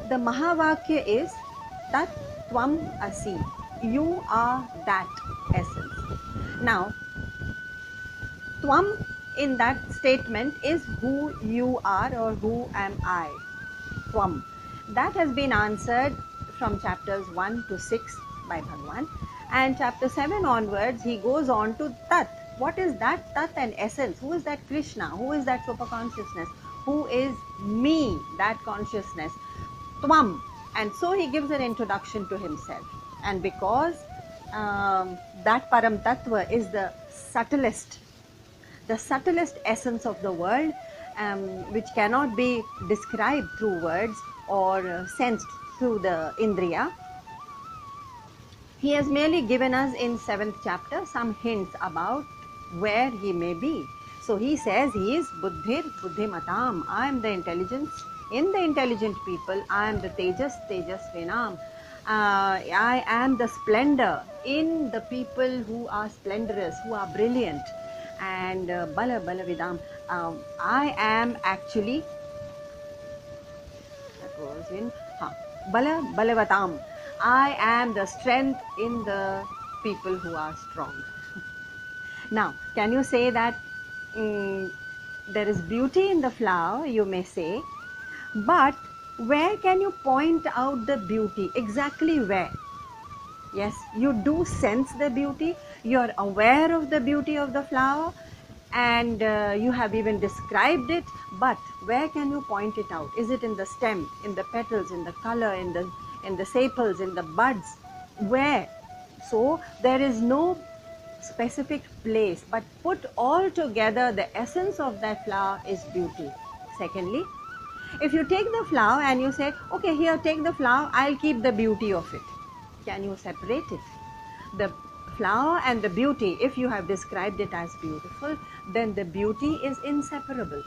The Mahavakya is Tat Tvam Asi. You are that essence. Now, Tvam in that statement is who you are or who am I. Tvam. That has been answered from chapters 1 to 6 by Bhagwan. And chapter 7 onwards, he goes on to Tat. What is that Tat and essence? Who is that Krishna? Who is that super consciousness? Who is me, that consciousness? Tvam. And so he gives an introduction to himself. And because that Param Tattva is the subtlest essence of the world, which cannot be described through words or sensed through the Indriya. He has merely given us in 7th chapter some hints about where he may be. So he says he is Buddhir Buddhimatam. I am the intelligence in the intelligent people. I am the Tejas Tejasvinam. I am the splendor in the people who are splendorous, who are brilliant. And Bala Balavidam, I am actually, that was in Bala Balavatam. I am the strength in the people who are strong. Now, can you say that there is beauty in the flower, you may say, but where can you point out the beauty? Exactly where? Yes, you do sense the beauty, you're aware of the beauty of the flower, and you have even described it, but where can you point it out? Is it in the stem, in the petals, in the color, in the sepals, in the buds? Where? So there is no specific place, but put all together, the essence of that flower is beauty. Secondly, if you take the flower and you say, okay, here, take the flower, I'll keep the beauty of it. Can you separate it? The flower and the beauty, if you have described it as beautiful, then the beauty is inseparable.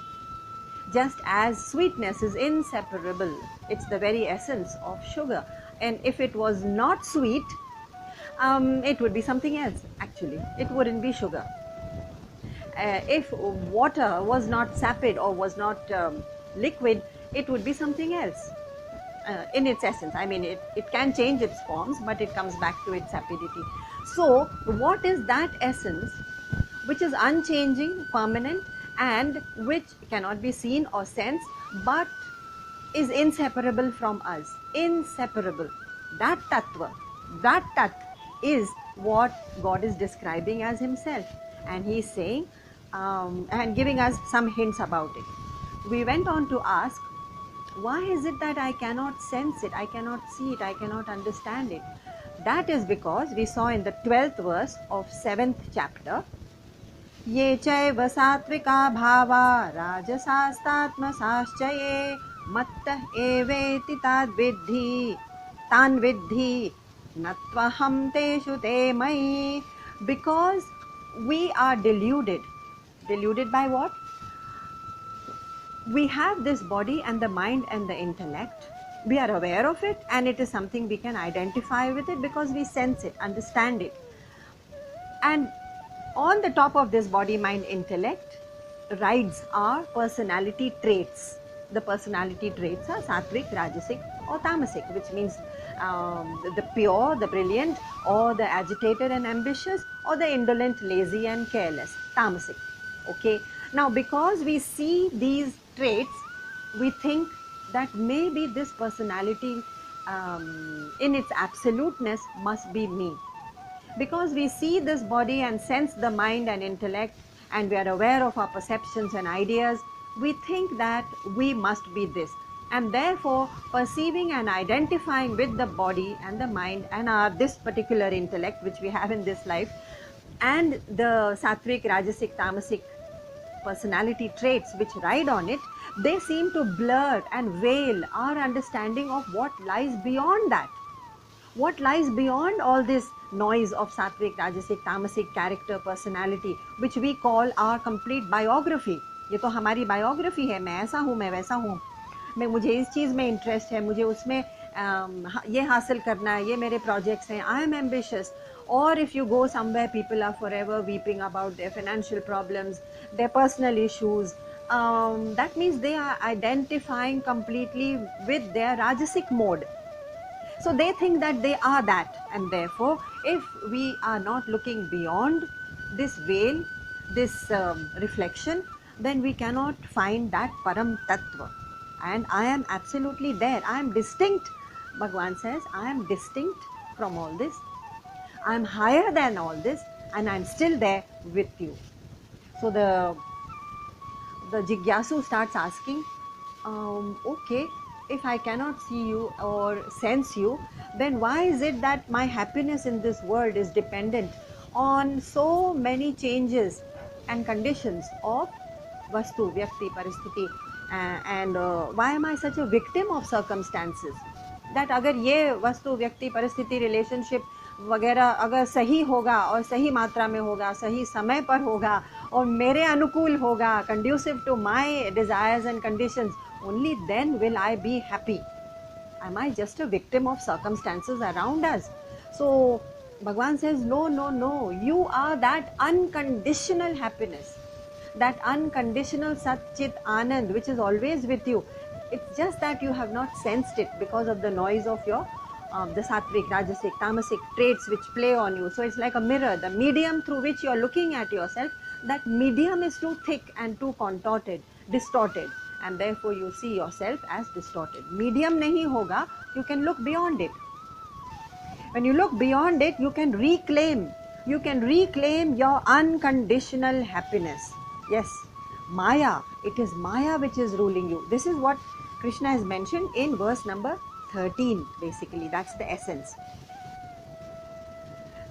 Just as sweetness is inseparable, it's the very essence of sugar. And if it was not sweet, it would be something else actually. It wouldn't be sugar. If water was not sapid or was not liquid, it would be something else. In its essence, I mean, it can change its forms, but it comes back to its sapidity. So, what is that essence which is unchanging, permanent, and which cannot be seen or sensed, but is inseparable from us? Inseparable. That tattva, that tat is what God is describing as himself. And he is saying, and giving us some hints about it. We went on to ask, why is it that I cannot sense it, I cannot see it, I cannot understand it? That is because we saw in the 12th verse of 7th chapter, Ye chaiva satvika bhava rajasastatmasaschya ye matta eveti tan vidhi natvaham teshu te mai. Because we are deluded. Deluded by what? We have this body and the mind and the intellect. We are aware of it, and it is something we can identify with it because we sense it, understand it. And on the top of this body, mind, intellect rides our personality traits. The personality traits are sattvic, rajasic or tamasic, which means the pure, the brilliant, or the agitated and ambitious, or the indolent, lazy and careless, tamasic. Okay. Now, because we see these traits, we think that maybe this personality in its absoluteness must be me. Because we see this body and sense the mind and intellect, and we are aware of our perceptions and ideas, we think that we must be this. And therefore, perceiving and identifying with the body and the mind and this particular intellect which we have in this life, and the sattvic, rajasic, tamasic personality traits which ride on it, they seem to blur and veil our understanding of what lies beyond that. What lies beyond all this noise of sattvic, rajasic, tamasic character, personality, which we call our complete biography. ये तो हमारी biography है, मैं ऐसा हूँ, मैं वैसा हूँ, मुझे इस चीज़ में interest है, मुझे उसमें ये हासिल करना है, ये मेरे projects हैं, I am ambitious. Or if you go somewhere, people are forever weeping about their financial problems, their personal issues, that means they are identifying completely with their Rajasic mode. So they think that they are that, and therefore, if we are not looking beyond this veil, this reflection, then we cannot find that Param Tattva. And I am absolutely there. I am distinct. Bhagwan says, I am distinct from all this. I am higher than all this, and I am still there with you. So the Jigyasu starts asking, okay, if I cannot see you or sense you, then why is it that my happiness in this world is dependent on so many changes and conditions of Vastu, Vyakti, Paristhiti, and why am I such a victim of circumstances? That अगर ये वस्तु व्यक्ति परिस्थिति relationship वगैरह अगर सही होगा और सही मात्रा में होगा, सही समय पर होगा और मेरे अनुकूल होगा, conducive to my desires and conditions, only then will I be happy. Am I just a victim of circumstances around us? So Bhagwan says, no, no, no, you are that unconditional happiness, that unconditional Sat Chit Anand which is always with you. It's just that you have not sensed it because of the noise of your the sattvic, rajasic, tamasic traits which play on you. So it's like a mirror, the medium through which you are looking at yourself, that medium is too thick and too contorted, distorted, and therefore you see yourself as distorted. Medium nahi hoga, you can look beyond it. When you look beyond it, you can reclaim your unconditional happiness. Yes, Maya, it is Maya which is ruling you. This is what Krishna has mentioned in verse number 13, basically. That's the essence.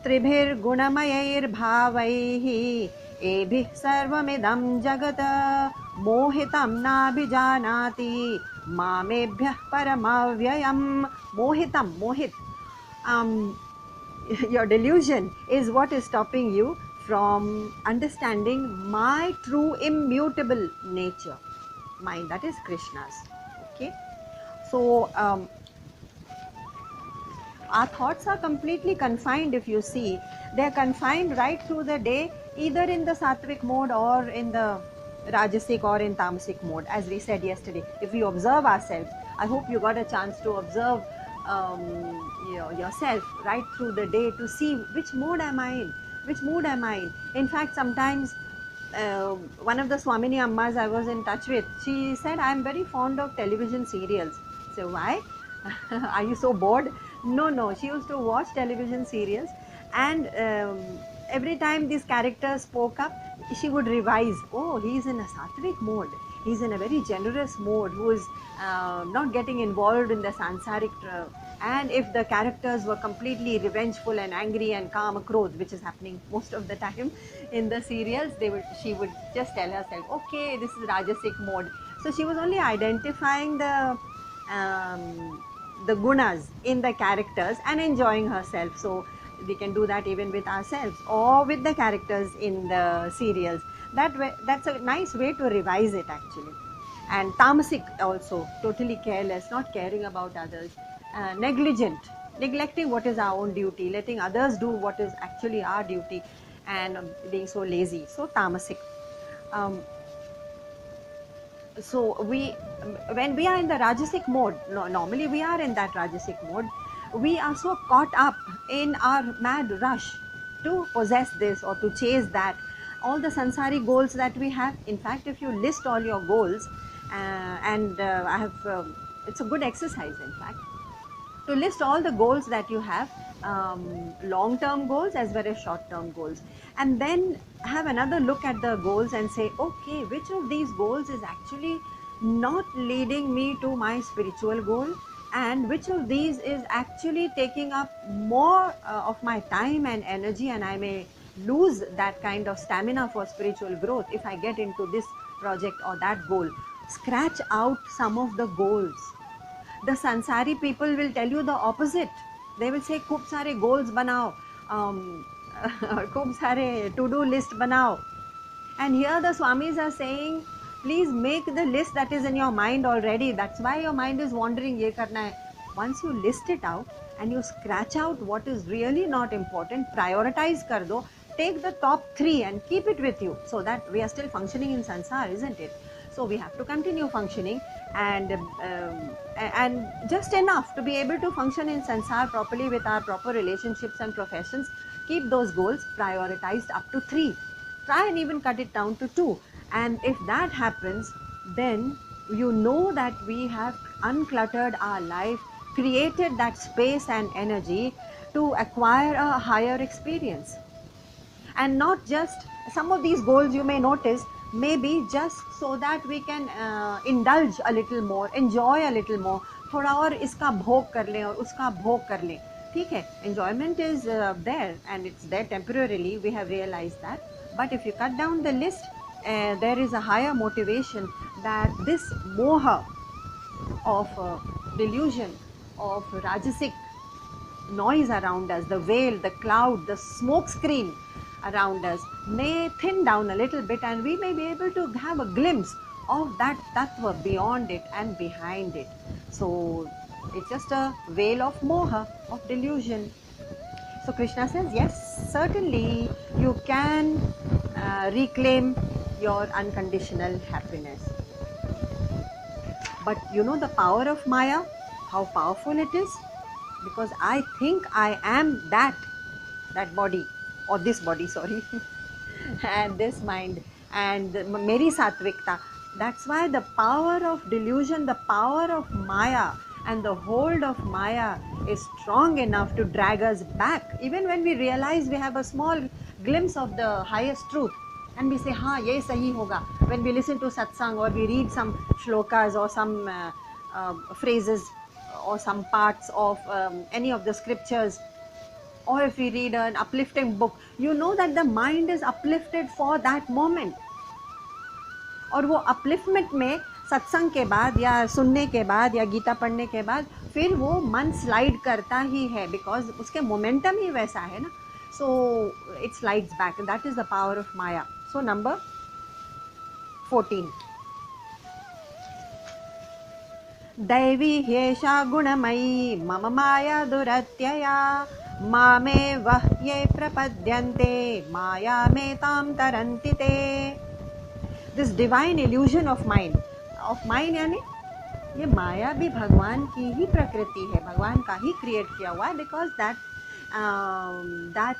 Tribhir gunamayair bhavaihi ebhi sarvamidam jagata mohitam nabhijanati mamebhyah paramavyayam. Mohitam, mohit. Your delusion is what is stopping you from understanding my true immutable nature. Mine, that is Krishna's. Okay. So our thoughts are completely confined. If you see, they are confined right through the day, either in the sattvic mode or in the rajasic or in tamasic mode, as we said yesterday. If we observe ourselves, I hope you got a chance to observe yourself right through the day to see which mode am I in, which mood am I in. In fact, sometimes one of the Swamini Ammas I was in touch with, she said, I am very fond of television serials. So why? Are you so bored? No, she used to watch television serials, and every time these characters spoke up, she would revise. Oh, he's in a sattvic mode, he's in a very generous mode, who is not getting involved in the sansaric and if the characters were completely revengeful and angry and kama krodh, which is happening most of the time in the serials, she would just tell herself, okay, this is rajasic mode. So she was only identifying the gunas in the characters and enjoying herself. So we can do that even with ourselves or with the characters in the serials. That's a nice way to revise it actually. And tamasic also, totally careless, not caring about others, negligent, neglecting what is our own duty, letting others do what is actually our duty, and being so lazy. So tamasic. So when we are in the rajasic mode, normally we are in that rajasic mode, we are so caught up in our mad rush to possess this or to chase that, all the sansari goals that we have. In fact, if you list all your goals, I have, it's a good exercise in fact, to list all the goals that you have, long-term goals as well as short-term goals, and then have another look at the goals and say, okay, which of these goals is actually not leading me to my spiritual goal, and which of these is actually taking up more of my time and energy, and I may lose that kind of stamina for spiritual growth if I get into this project or that goal. Scratch out some of the goals. The Sansari people will tell you the opposite. They will say, खूब सारे goals बनाओ, खूब सारे to-do list बनाओ. And here the Swamis are saying, please make the list that is in your mind already. That's why your mind is wandering, ye karna hai. Once you list it out and you scratch out what is really not important, prioritize kar do, take the top 3 and keep it with you, so that we are still functioning in sansar, isn't it? So we have to continue functioning, and just enough to be able to function in sansar properly with our proper relationships and professions. Keep those goals prioritized up to 3. Try and even cut it down to 2. And if that happens, then you know that we have uncluttered our life, created that space and energy to acquire a higher experience. And not just some of these goals, you may notice, maybe just so that we can indulge a little more, enjoy a little more, थोड़ा और इसका भोग कर लें और उसका भोग कर लें. ठीक है, enjoyment is there and it's there temporarily, we have realized that. But if you cut down the list, there is a higher motivation that this moha of delusion, of rajasic noise around us, the veil, the cloud, the smoke screen around us may thin down a little bit, and we may be able to have a glimpse of that tattva beyond it and behind it. So it's just a veil of moha, of delusion. So Krishna says, yes, certainly you can reclaim your unconditional happiness. But you know the power of Maya, how powerful it is? Because I think I am that body, or this body, sorry, and this mind, and Meri Satvikta. That's why the power of delusion, the power of Maya, and the hold of Maya is strong enough to drag us back. Even when we realize we have a small glimpse of the highest truth, and we say, हाँ ये सही होगा. When we listen to satsang, or we read some shlokas or some phrases or some parts of any of the scriptures, or if we read an uplifting book, you know that the mind is uplifted for that moment. और वो upliftment में सत्संग के बाद या सुनने के बाद या गीता पढ़ने के बाद फिर वो मन स्लाइड करता ही है, बिकॉज उसके मोमेंटम ही वैसा है ना. So it slides back, and that is the power of Maya. So number 14. दैवी ह्येषा गुणमयी मम माया दुरत्यया मामे वह ये प्रपद्यन्ते माया में ताम तरन्ति ते. This divine illusion of mind यानी ये माया भी भगवान की ही प्रकृति है, भगवान का ही क्रिएट किया हुआ है, because that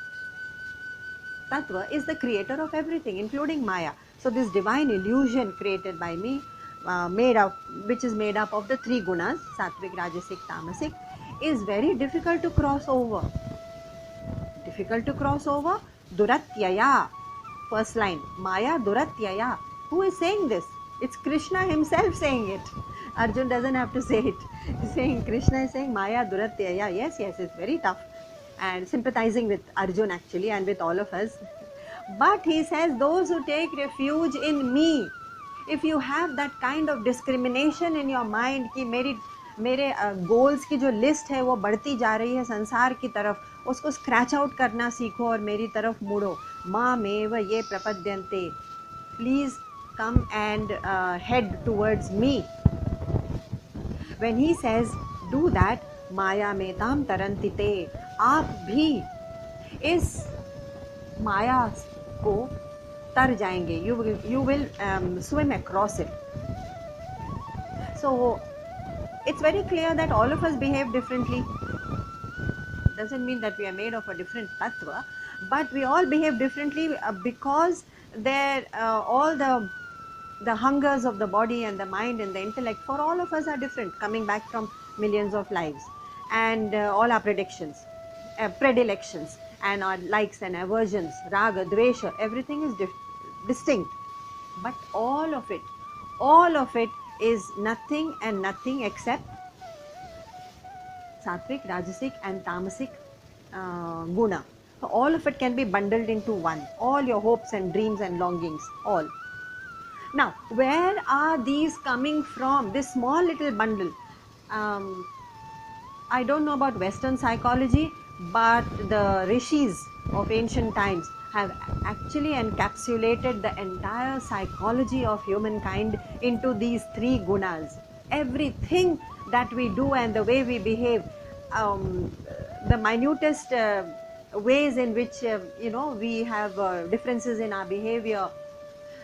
tattva is the creator of everything, including Maya. So this divine illusion created by me, which is made up of the 3 gunas, sattvic, rajasic, tamasic, is very difficult to cross over. Duratyaya, first line, Maya Duratyaya. Who is saying this? It's Krishna himself saying it. Arjun doesn't have to say it. Krishna is saying Maya Duratyaya. Yes, it's very tough, and sympathizing with Arjun actually, and with all of us. But he says, those who take refuge in me, if you have that kind of discrimination in your mind कि मेरे goals की जो list है वो बढ़ती जा रही है संसार की तरफ, उसको स्क्रैच आउट करना सीखो और मेरी तरफ मुड़ो. मामेव ये प्रपद्यन्ते, please come and head towards me. When he says do that, माया में ताम तरन्ति ते, आप भी इस माया को तर जाएंगे. You will swim across it. So it's very clear that all of us behave differently. Doesn't mean that we are made of a different tattva, but we all behave differently because all the hungers of the body and the mind and the intellect for all of us are different, coming back from millions of lives, and all our predilections and our likes and aversions, raga, dvesha, everything is distinct, but all of it is nothing and nothing except sattvic, rajasic and tamasic guna. So all of it can be bundled into one, all your hopes and dreams and longings, all. Now, where are these coming from, this small little bundle? I don't know about Western psychology, but the rishis of ancient times have actually encapsulated the entire psychology of humankind into these 3 gunas. Everything that we do and the way we behave, the minutest ways in which we have differences in our behavior,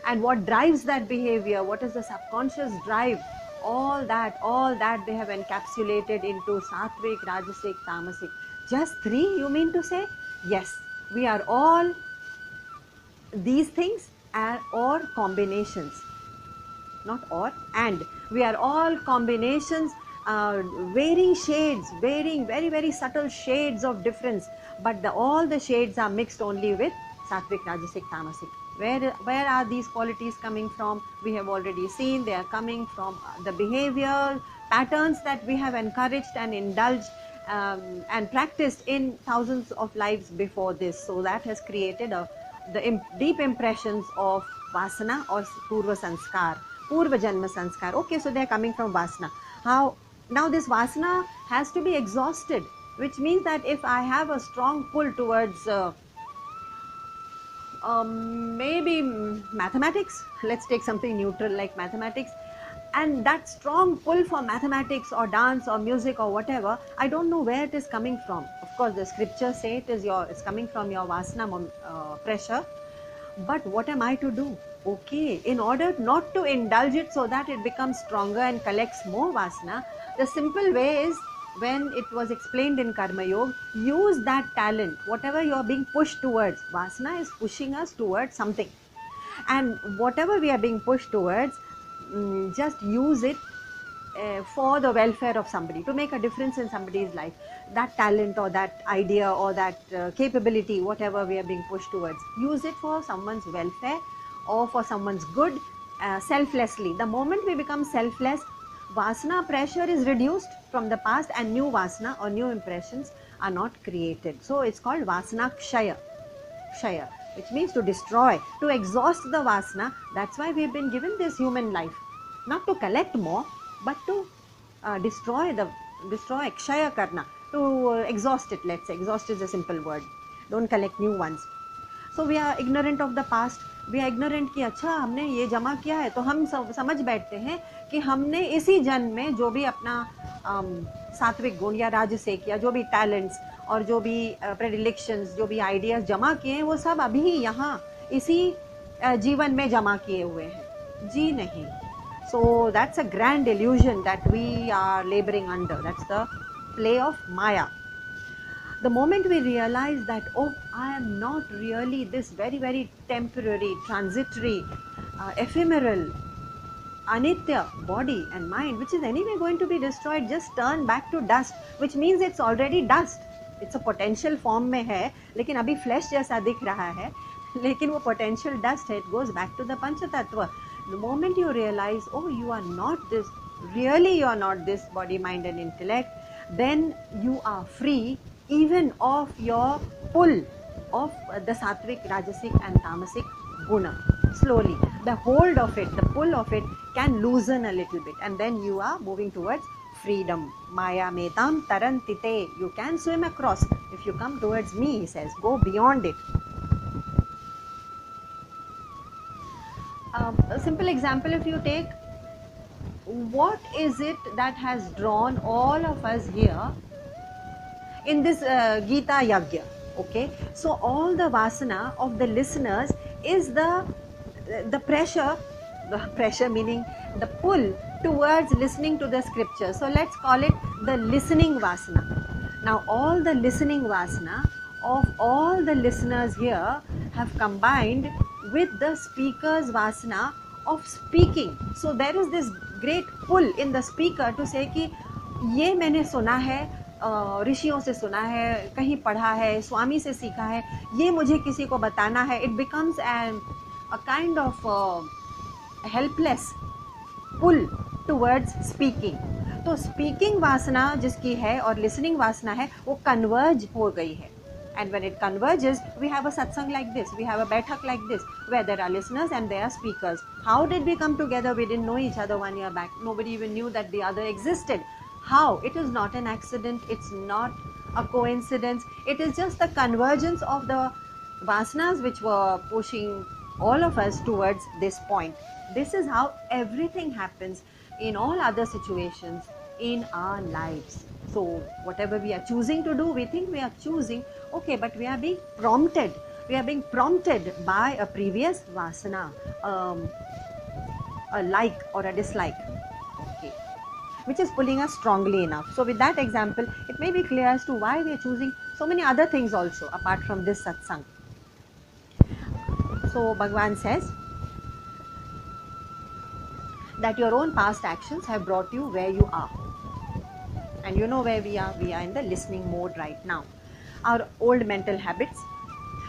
and what drives that behavior, what is the subconscious drive, all that they have encapsulated into sattvic, rajasic, tamasic. Just three, you mean to say? Yes, we are all these things, or combinations, not or, and we are all combinations, varying shades, varying very very subtle shades of difference, but all the shades are mixed only with sattvic, rajasic, tamasic. Where are these qualities coming from? We have already seen they are coming from the behavior patterns that we have encouraged and indulged, and practiced in thousands of lives before this. So that has created deep impressions of vasana or purva sanskar, purva janma sanskar. Okay, so they are coming from vasana. How now this vasana has to be exhausted, which means that if I have a strong pull towards maybe mathematics, let's take something neutral like mathematics, and that strong pull for mathematics or dance or music or whatever, I don't know where it is coming from. Of course the scriptures say it's coming from your vasana pressure, but what am I to do? Okay, in order not to indulge it so that it becomes stronger and collects more vasana, the simple way is, when it was explained in Karma Yoga, use that talent, whatever you are being pushed towards. Vasana is pushing us towards something, and whatever we are being pushed towards, just use it for the welfare of somebody, to make a difference in somebody's life. That talent or that idea or that capability, whatever we are being pushed towards, use it for someone's welfare or for someone's good, selflessly. The moment we become selfless, vasana pressure is reduced from the past, and new vasana or new impressions are not created. So it's called vasana kshaya, which means to destroy, to exhaust the vasana. That's why we've been given this human life, not to collect more, but to destroy, kshaya karna, to exhaust it. Let's say exhaust is a simple word, don't collect new ones. So we are ignorant of the past, we are ignorant कि अच्छा हमने ये जमा किया है, तो हम समझ बैठते हैं कि हमने इसी जन्म में जो भी अपना सात्विक गुण या राजसिक या जो भी टैलेंट्स और जो भी प्रेडिलेक्शंस, जो भी आइडियाज जमा किए हैं, वो सब अभी यहाँ इसी जीवन में जमा किए हुए हैं। जी नहीं। So that's a grand illusion that we are laboring under. That's the play of Maya. The moment we realize that, oh, I am not really this very, very temporary, transitory, ephemeral, anitya body and mind, which is anyway going to be destroyed, just turn back to dust, which means it's already dust. It's a potential form में है, लेकिन अभी flesh जैसा दिख रहा है, लेकिन वो potential dust है. It goes back to the pancha tattva. The moment you realize, oh, you are not this, really you are not this body, mind and intellect, then you are free even of your pull of the sattvic, rajasic and tamasic guna. Slowly, the hold of it, the pull of it can loosen a little bit, and then you are moving towards freedom. Maya metam tarantite. You can swim across. If you come towards me, he says, go beyond it. A simple example, if you take, what is it that has drawn all of us here in this Gita Yagya? Okay, so all the vasana of the listeners is the pressure meaning the pull towards listening to the scripture. So let's call it the listening vasana. Now all the listening vasana of all the listeners here have combined with the speaker's vasana of speaking. So there is this great pull in the speaker to say कि ये मैंने सुना है, ऋषियों से सुना है, कहीं पढ़ा है, स्वामी से सीखा है, ये मुझे किसी को बताना है. It becomes a kind of helpless pull towards speaking. तो speaking वासना जिसकी है और listening वासना है, वो converge हो गई है. And when it converges, we have a satsang like this, we have a baithak like this, where there are listeners and there are speakers. How did we come together? We didn't know each other 1 year back. Nobody even knew that the other existed. How? It is not an accident, it's not a coincidence. It is just the convergence of the vasanas which were pushing all of us towards this point. This is how everything happens in all other situations in our lives. So whatever we are choosing to do, we think we are choosing, okay, but we are being prompted. we are being prompted by a previous vasana, a like or a dislike, okay, which is pulling us strongly enough. So with that example, it may be clear as to why we are choosing so many other things also apart from this satsang. So Bhagwan says that your own past actions have brought you where you are. And you know where we are in the listening mode right now. Our old mental habits.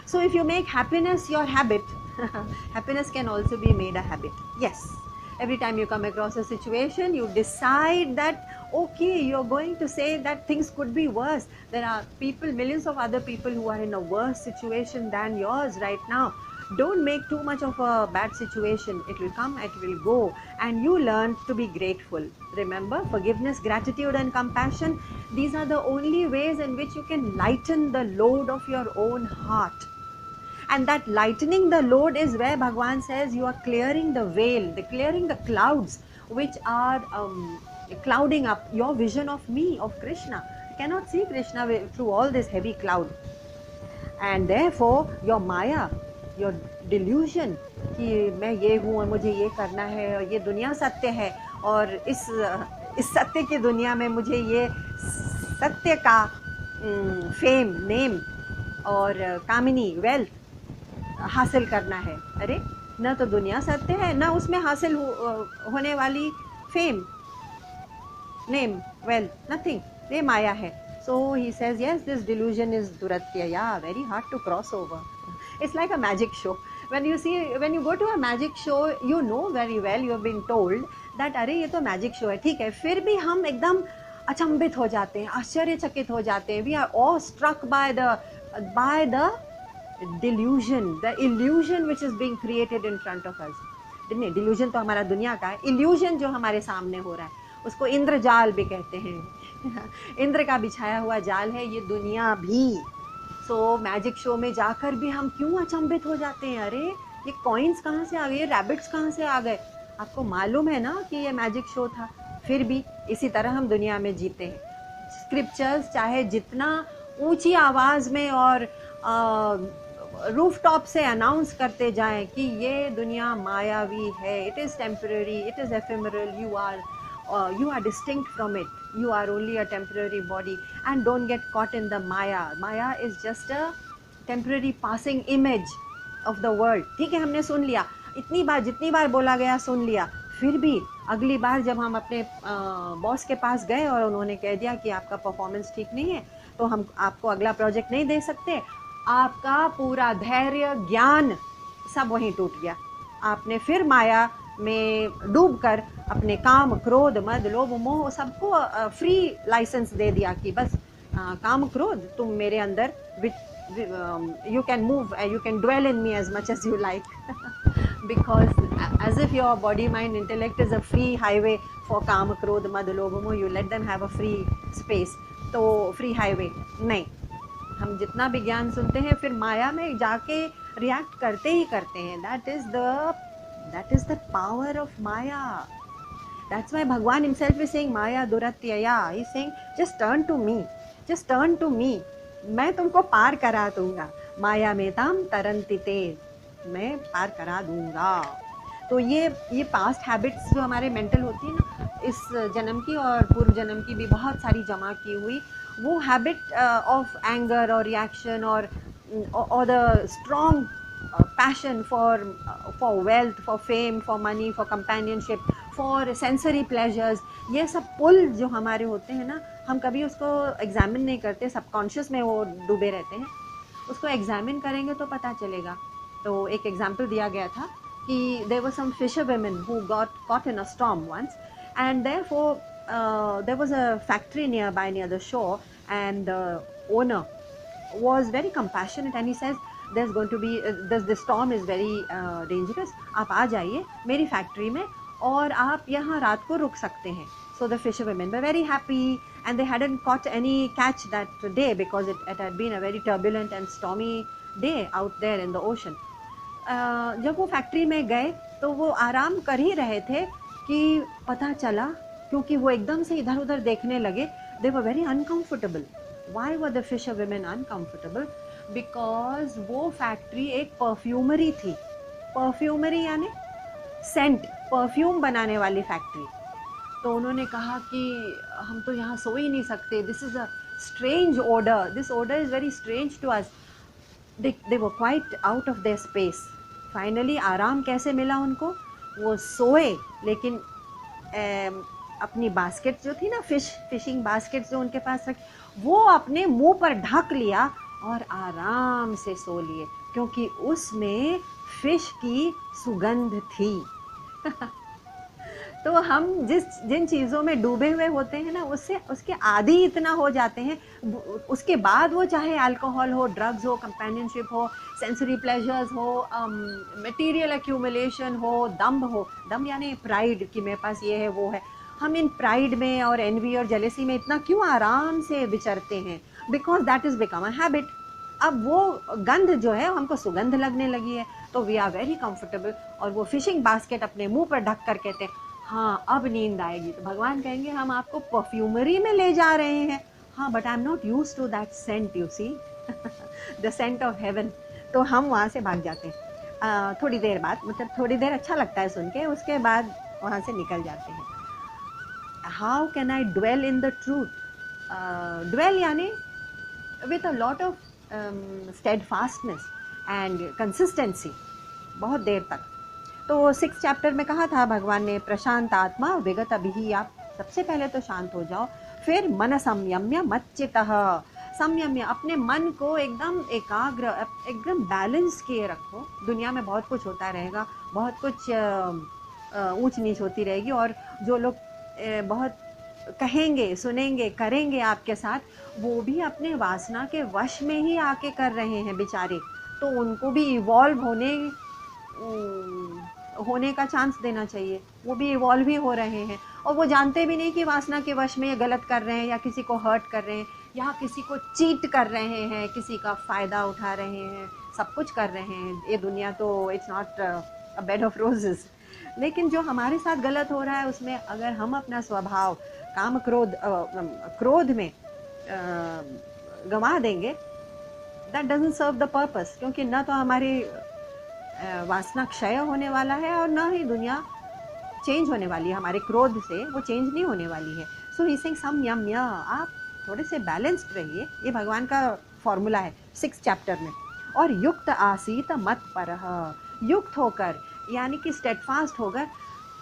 So if you make happiness your habit, happiness can also be made a habit. Yes, every time you come across a situation, you decide that, okay, you're going to say that things could be worse. There are people, millions of other people who are in a worse situation than yours right now. Don't make too much of a bad situation. It will come, it will go, and you learn to be grateful. Remember, forgiveness, gratitude and compassion, these are the only ways in which you can lighten the load of your own heart. And that lightening the load is where Bhagwan says you are clearing the veil, clearing the clouds which are clouding up your vision of me, of Krishna. You cannot see Krishna through all this heavy cloud. And therefore your Maya, your delusion कि मैं ये हूँ और मुझे ये करना है और ये दुनिया सत्य है और इस सत्य की दुनिया में मुझे ये सत्य का फेम, नेम और कामिनी, वेल्थ हासिल करना है. अरे न तो दुनिया सत्य है, न उसमें हासिल होने वाली फेम, नेम, वेल्थ, नथिंग. ये माया है. So he says, yes, this delusion is duratyaya, very hard to cross over. It's like a magic show. When you go to a magic show, you know very well, you have been told that अरे ये तो magic show है, ठीक है. फिर भी हम एकदम अचंभित हो जाते हैं, आश्चर्यचकित हो जाते हैं. We are awestruck by the delusion, the illusion which is being created in front of us. नहीं, delusion तो हमारा दुनिया का है. Illusion जो हमारे सामने हो रहा है, उसको इंद्रजाल भी कहते हैं. इंद्र का बिछाया हुआ जाल है ये दुनिया भी. सो मैजिक शो में जाकर भी हम क्यों अचंभित हो जाते हैं. अरे ये कॉइन्स कहाँ से आ गए, ये रैबिट्स कहाँ से आ गए. आपको मालूम है ना कि ये मैजिक शो था. फिर भी इसी तरह हम दुनिया में जीते हैं. स्क्रिप्चर्स चाहे जितना ऊंची आवाज़ में और रूफ टॉप से अनाउंस करते जाएं कि ये दुनिया मायावी है, it is temporary, it is ephemeral, you are distinct from it, you are only a temporary body, and don't get caught in the maya is just a temporary passing image of the world. ठीक है, हमने सुन लिया इतनी बार, जितनी बार बोला गया सुन लिया. फिर भी अगली बार जब हम अपने बॉस के पास गए और उन्होंने कह दिया कि आपका परफॉर्मेंस ठीक नहीं है तो हम आपको अगला प्रोजेक्ट नहीं दे सकते, आपका पूरा धैर्य, ज्ञान सब वहीं टूट गया. आपने फिर माया में डूबकर अपने काम, क्रोध, मद, लोभ, मोह सबको फ्री लाइसेंस दे दिया कि बस काम, क्रोध तुम मेरे अंदर, you can move, you can dwell in me as much as you like. Because as if your body, mind, intellect is a free highway for काम, क्रोध, मद, लोभ, मोह, you let them have a free space. तो free highway नहीं. हम जितना भी ज्ञान सुनते हैं फिर माया में जाके रिएक्ट करते ही करते हैं. That is the power of Maya. That's why Bhagwan himself is saying Maya Duratyaya. He's saying just turn to me. Just turn to me. मैं तुमको पार करा दूंगा. माया में ताम तरंति ते. मैं पार करा दूंगा. तो ये पास्ट हैबिट्स जो हमारे मेंटल होती है ना, इस जन्म की और पूर्व जन्म की भी बहुत सारी जमा की हुई, वो हैबिट ऑफ एंगर और रिएक्शन और the strong passion for wealth, for fame, for money, for companionship, for sensory pleasures, ये सब पुल जो हमारे होते हैं ना, हम कभी उसको एग्जामिन नहीं करते, सबकॉन्शियस में वो डूबे रहते हैं. उसको एग्जामिन करेंगे तो पता चलेगा. तो एक एग्जाम्पल दिया गया था कि there were some fisher women who got caught in a storm once, and therefore there was a factory nearby near the shore, and the owner was very compassionate and he says there's going to be the storm is very dangerous, आप आ जाइए मेरी factory में और आप यहाँ रात को रुक सकते हैं. So the fisher women were very happy and they hadn't caught any catch that day because it had been a very turbulent and stormy day out there in the ocean. जब वो फैक्ट्री में गए तो वो आराम कर ही रहे थे कि पता चला, क्योंकि वो एकदम से इधर उधर देखने लगे. They were very uncomfortable. Why were the fisher women uncomfortable? Because वो फैक्ट्री एक परफ्यूमरी थी। परफ्यूमरी यानी सेंट, परफ्यूम बनाने वाली फैक्ट्री। तो उन्होंने कहा कि हम तो यहाँ सो ही नहीं सकते, this is a strange order, this order is very strange to us. They were quite out of their space. Finally आराम कैसे मिला उनको? वो सोए, लेकिन अपनी बास्केट जो थी ना, फिशिंग बास्केट जो उनके पास रखी, वो अपने मुंह पर ढक लिया और आराम से सो लिए, क्योंकि उसमें फिश की सुगंध थी। तो हम जिन चीज़ों में डूबे हुए होते हैं ना, उससे उसके आदी इतना हो जाते हैं, उसके बाद वो चाहे अल्कोहल हो, ड्रग्स हो, कंपेनियनशिप हो, सेंसरी प्लेजर्स हो, मटेरियल एक्यूमुलेशन हो, दम्भ यानी प्राइड कि मेरे पास ये है वो है, हम इन प्राइड में और एनवी और जेलेसी में इतना क्यों आराम से विचरते हैं? Because that is become a habit. अब वो गंध जो है हमको सुगंध लगने लगी है, तो वी आर वेरी कंफर्टेबल, और वो फिशिंग बास्केट अपने मुंह पर ढक कर कहते हैं हाँ अब नींद आएगी। तो भगवान कहेंगे हम आपको परफ्यूमरी में ले जा रहे हैं, हाँ but I am not use to that scent, you see, the scent of heaven. तो हम वहाँ से भाग जाते हैं थोड़ी देर बाद, मतलब थोड़ी देर अच्छा लगता है सुन के, उसके बाद वहाँ से निकल जाते हैं। How can I dwell in the truth? Dwell यानी with a lot of steadfastness and consistency, बहुत देर तक। तो 6 चैप्टर में कहा था भगवान ने, प्रशांत आत्मा विगत अभी, आप सबसे पहले तो शांत हो जाओ, फिर मन संयम्य मच्चितः, संयम्य अपने मन को एकदम एकाग्र, एकदम बैलेंस किए रखो। दुनिया में बहुत कुछ होता रहेगा, बहुत कुछ ऊंच नीच होती रहेगी, और जो लोग बहुत कहेंगे, सुनेंगे, करेंगे आपके साथ, वो भी अपने वासना के वश में ही आके कर रहे हैं बेचारे। तो उनको भी इवॉल्व होने का चांस देना चाहिए, वो भी इवॉल्व ही हो रहे हैं, और वो जानते भी नहीं कि वासना के वश में ये गलत कर रहे हैं, या किसी को हर्ट कर रहे हैं, या किसी को चीट कर रहे हैं, किसी का फ़ायदा उठा रहे हैं, सब कुछ कर रहे हैं। ये दुनिया तो it's not a bed of roses. लेकिन जो हमारे साथ गलत हो रहा है, उसमें अगर हम अपना स्वभाव काम क्रोध में गंवा देंगे, that doesn't serve the purpose, क्योंकि न तो हमारी वासना क्षय होने वाला है, और न ही दुनिया चेंज होने वाली है, हमारे क्रोध से वो चेंज नहीं होने वाली है। सो ही सेइंग संयम्य, आप थोड़े से बैलेंस्ड रहिए, ये भगवान का फॉर्मूला है 6 चैप्टर में। और युक्त आसीत मत परह, युक्त होकर यानी कि स्टेडफास्ट होकर,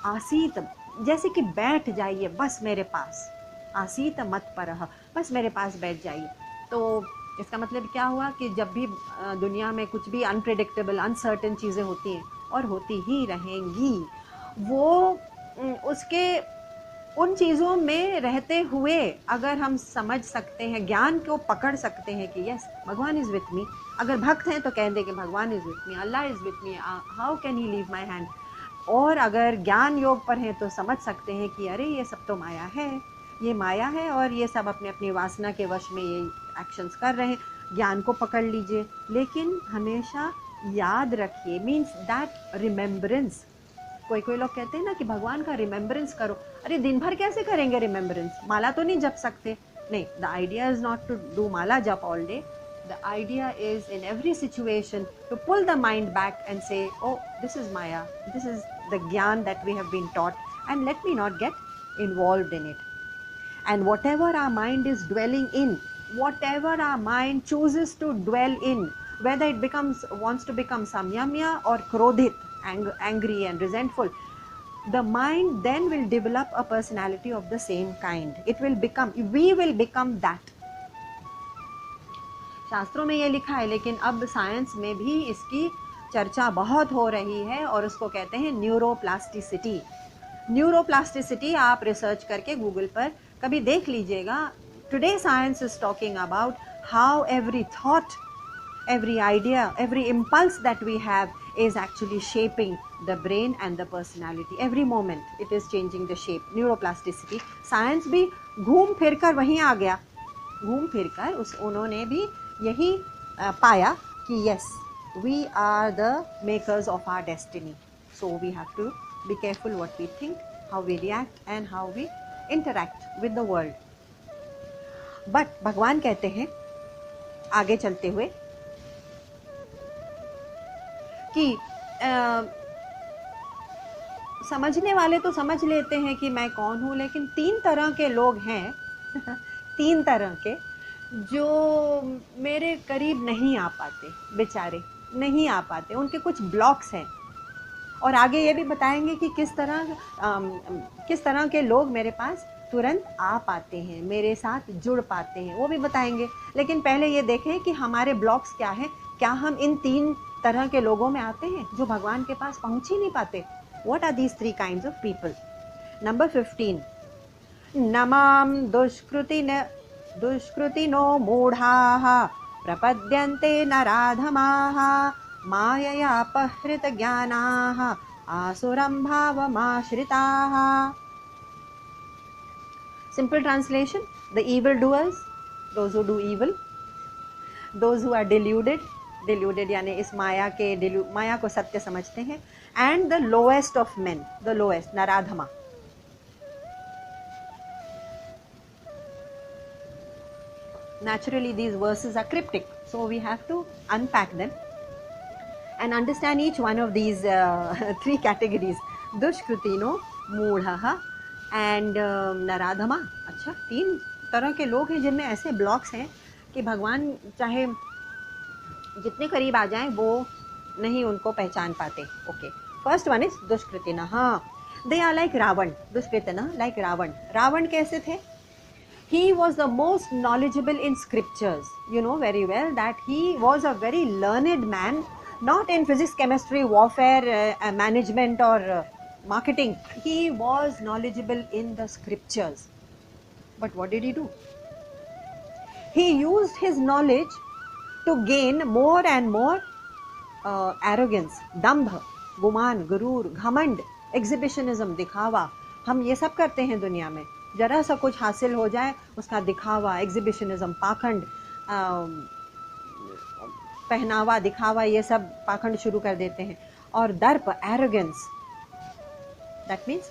आसीत जैसे कि बैठ जाइए बस मेरे पास, आसीत मत परह, बस मेरे पास बैठ जाइए। तो इसका मतलब क्या हुआ कि जब भी दुनिया में कुछ भी अनप्रेडिक्टेबल, अनसर्टेन चीज़ें होती हैं, और होती ही रहेंगी, वो उसके उन चीज़ों में रहते हुए अगर हम समझ सकते हैं, ज्ञान को पकड़ सकते हैं कि यस भगवान इज़ विथ मी, अगर भक्त हैं तो कह दें कि भगवान is with me, Allah is with me, how can he leave my hand. और अगर ज्ञान योग पर हैं तो समझ सकते हैं कि अरे ये सब तो माया है, ये माया है, और ये सब अपने अपनी वासना के वश में ये एक्शंस कर रहे हैं। ज्ञान को पकड़ लीजिए, लेकिन हमेशा याद रखिए, मीन्स दैट रिमेम्बरेंस। कोई लोग कहते हैं ना कि भगवान का रिमेम्बरेंस करो, अरे दिन भर कैसे करेंगे रिमेम्बरेंस, माला तो नहीं जप सकते। नहीं, the idea is not to do mala jap all day, the idea is in every situation to pull the mind back and say oh this is maya, this is the gyan that we have been taught, and let me not get involved in it. And whatever our mind is dwelling in, whatever our mind chooses to dwell in, whether it wants to become samyamya or krodhit, angry and resentful, the mind then will develop a personality of the same kind. We will become that. शास्त्रों में ये लिखा है, लेकिन अब science में भी इसकी चर्चा बहुत हो रही है, और उसको कहते हैं न्यूरोप्लास्टिसिटी। न्यूरोप्लास्टिसिटी आप रिसर्च करके गूगल पर कभी देख लीजिएगा। Today science is talking about how every thought, every idea, every impulse that we have is actually shaping the brain and the personality. Every moment it is changing the shape. Neuroplasticity. Science भी घूम फिर कर वहीं आ गया, घूम फिर कर उन्होंने भी यही पाया कि yes, we are the makers of our destiny. So we have to be careful what we think, how we react and how we interact with the world. But भगवान कहते हैं आगे चलते हुए कि समझने वाले तो समझ लेते हैं कि मैं कौन हूँ, लेकिन 3 तरह के लोग हैं 3 तरह के, जो मेरे करीब नहीं आ पाते, बेचारे नहीं आ पाते, उनके कुछ ब्लॉक्स हैं। और आगे ये भी बताएंगे कि किस तरह के लोग मेरे पास तुरंत आ पाते हैं, मेरे साथ जुड़ पाते हैं, वो भी बताएंगे। लेकिन पहले ये देखें कि हमारे ब्लॉक्स क्या हैं, क्या हम इन 3 तरह के लोगों में आते हैं जो भगवान के पास पहुंच ही नहीं पाते। What are these 3 kinds of people? Number 15. नमाम दुष्कृतिनो मूढ़ाः प्रपद्यन्ते नराधमाः मायया अपहृत ज्ञानाः आसुरं भावमाश्रिताः. Simple translation: the evil doers, those who do evil, those who are deluded यानी इस माया को सत्य समझते हैं, and the lowest of men, the lowest, naradhama. Naturally these verses are cryptic, so we have to unpack them and understand each one of these 3 categories. दुष्कृतिनो मूढ़ः and naradhama. अच्छा, 3 तरह के लोग हैं जिनमें ऐसे ब्लॉक्स हैं कि भगवान चाहे जितने करीब आ जाएं वो नहीं उनको पहचान पाते. ओके, फर्स्ट वन इज दुष्कृतिनः. They are like Ravan. दुष्कृतिनः लाइक रावण. रावण कैसे थे? He was the most knowledgeable in scriptures. You know very well that he was a very learned man, not in physics, chemistry, warfare, management or marketing. He was knowledgeable in the scriptures. But what did he do? He used his knowledge to gain more and more arrogance, dambh, गुमान, गुरूर, घमंड, एग्जिबिशनिज्म, दिखावा. हम ये सब करते हैं दुनिया में. जरा सा कुछ हासिल हो जाए उसका दिखावा, एग्जिबिशनिज्म, पाखंड, पहनावा, दिखावा, ये सब पाखंड शुरू कर देते हैं. और दर्प, arrogance, that means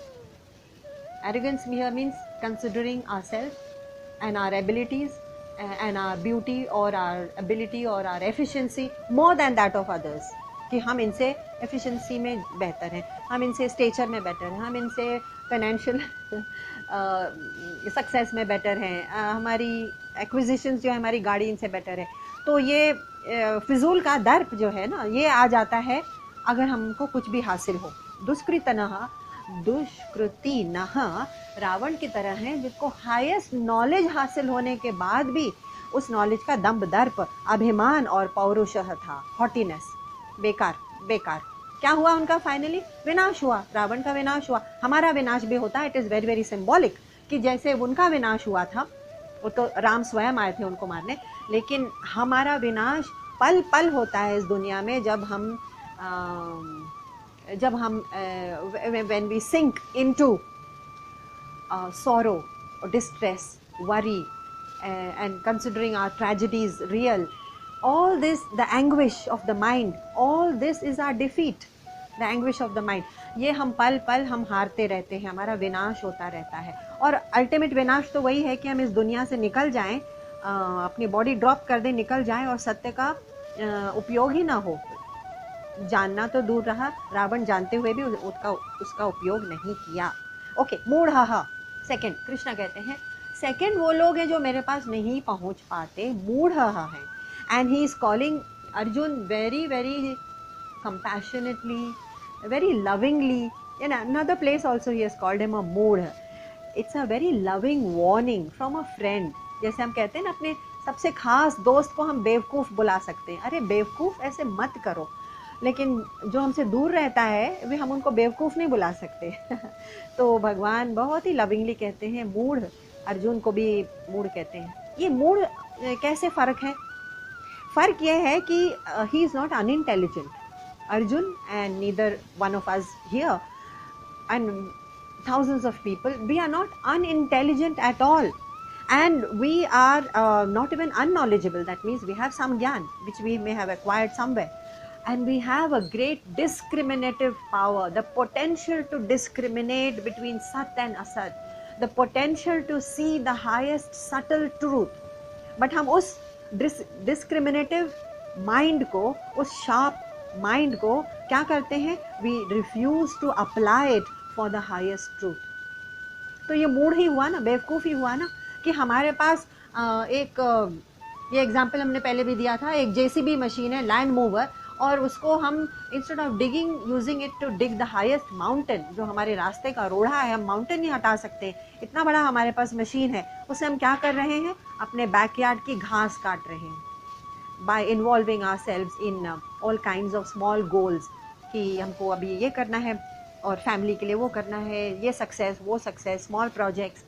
arrogance here means considering ourself and our abilities and our beauty or our ability or our efficiency more than that of others. कि हम इनसे एफिशिएंसी में बेहतर हैं, हम इनसे स्टेचर में बेटर हैं, हम इनसे फाइनेंशियल सक्सेस में बेटर हैं, हमारी एक्विजिशंस जो है, हमारी गाड़ी इनसे बेटर है. तो ये फिजूल का दर्प जो है ना, ये आ जाता है अगर हमको कुछ भी हासिल हो. दुष्कृतिनः रावण की तरह हैं जिनको हाईएस्ट नॉलेज हासिल होने के बाद भी उस नॉलेज का दंभ, दर्प, अभिमान और पौरुषः था, हॉटीनेस. बेकार. क्या हुआ उनका? फाइनली विनाश हुआ. रावण का विनाश हुआ. हमारा विनाश भी होता है. It is very very symbolic कि जैसे उनका विनाश हुआ था, वो तो राम स्वयं आए थे उनको मारने, लेकिन हमारा विनाश पल पल होता है इस दुनिया में जब हम when we sink into sorrow or distress, worry, and considering our tragedies real. All this, the anguish of the mind, all this is our defeat, the anguish of the mind. ये हम पल पल हम हारते रहते हैं, हमारा विनाश होता रहता है. और अल्टीमेट विनाश तो वही है कि हम इस दुनिया से निकल जाएं, अपनी बॉडी ड्रॉप कर दें, निकल जाएं और सत्य का उपयोग ही ना हो. जानना तो दूर रहा, रावण जानते हुए भी उसका उपयोग नहीं किया. ओके, मूढ़ः. सेकंड, कृष्णा कहते हैं सेकंड वो लोग हैं जो मेरे पास नहीं पहुंच पाते, मूढ़ः हैं. And he is calling Arjun very, very compassionately, very lovingly. In another place also he has called him a moodha. It's a very loving warning from a friend. जैसे हम कहते हैं ना, अपने सबसे खास दोस्त को हम बेवकूफ़ बुला सकते हैं. अरे बेवकूफ़ ऐसे मत करो. लेकिन जो हमसे दूर रहता है वे हम उनको बेवकूफ़ नहीं बुला सकते. तो भगवान बहुत ही लविंगली कहते हैं मूढ़. अर्जुन को भी मूढ़ कहते हैं. ये मूढ़ कैसे फ़र्क है? फ़र्क यह है कि he is not unintelligent. Arjun and neither one of us here and thousands of people, we are not unintelligent at all, and we are not even unknowledgeable. That means we have some gyan which we may have acquired somewhere, and we have a great discriminative power, the potential to discriminate between sat and asat, the potential to see the highest subtle truth. But हम उस discriminative mind को, उस sharp mind को क्या करते हैं, we refuse to apply it for the highest truth. तो ये मूड ही हुआ ना, बेवकूफ़ी हुआ ना, कि हमारे पास ये एग्जाम्पल हमने पहले भी दिया था, एक जेसीबी मशीन है, लैंड मूवर, और उसको हम instead of digging using it to dig the highest mountain, जो हमारे रास्ते का रोड़ा है, हम माउंटेन नहीं हटा सकते, इतना बड़ा हमारे पास मशीन है, उससे हम क्या कर रहे हैं, अपने बैकयार्ड की घास काट रहे हैं, bye involving ourselves in all kinds of small goals, कि हमको अभी ये करना है और फैमिली के लिए वो करना है, ये सक्सेस वो सक्सेस, स्मॉल प्रोजेक्ट्स,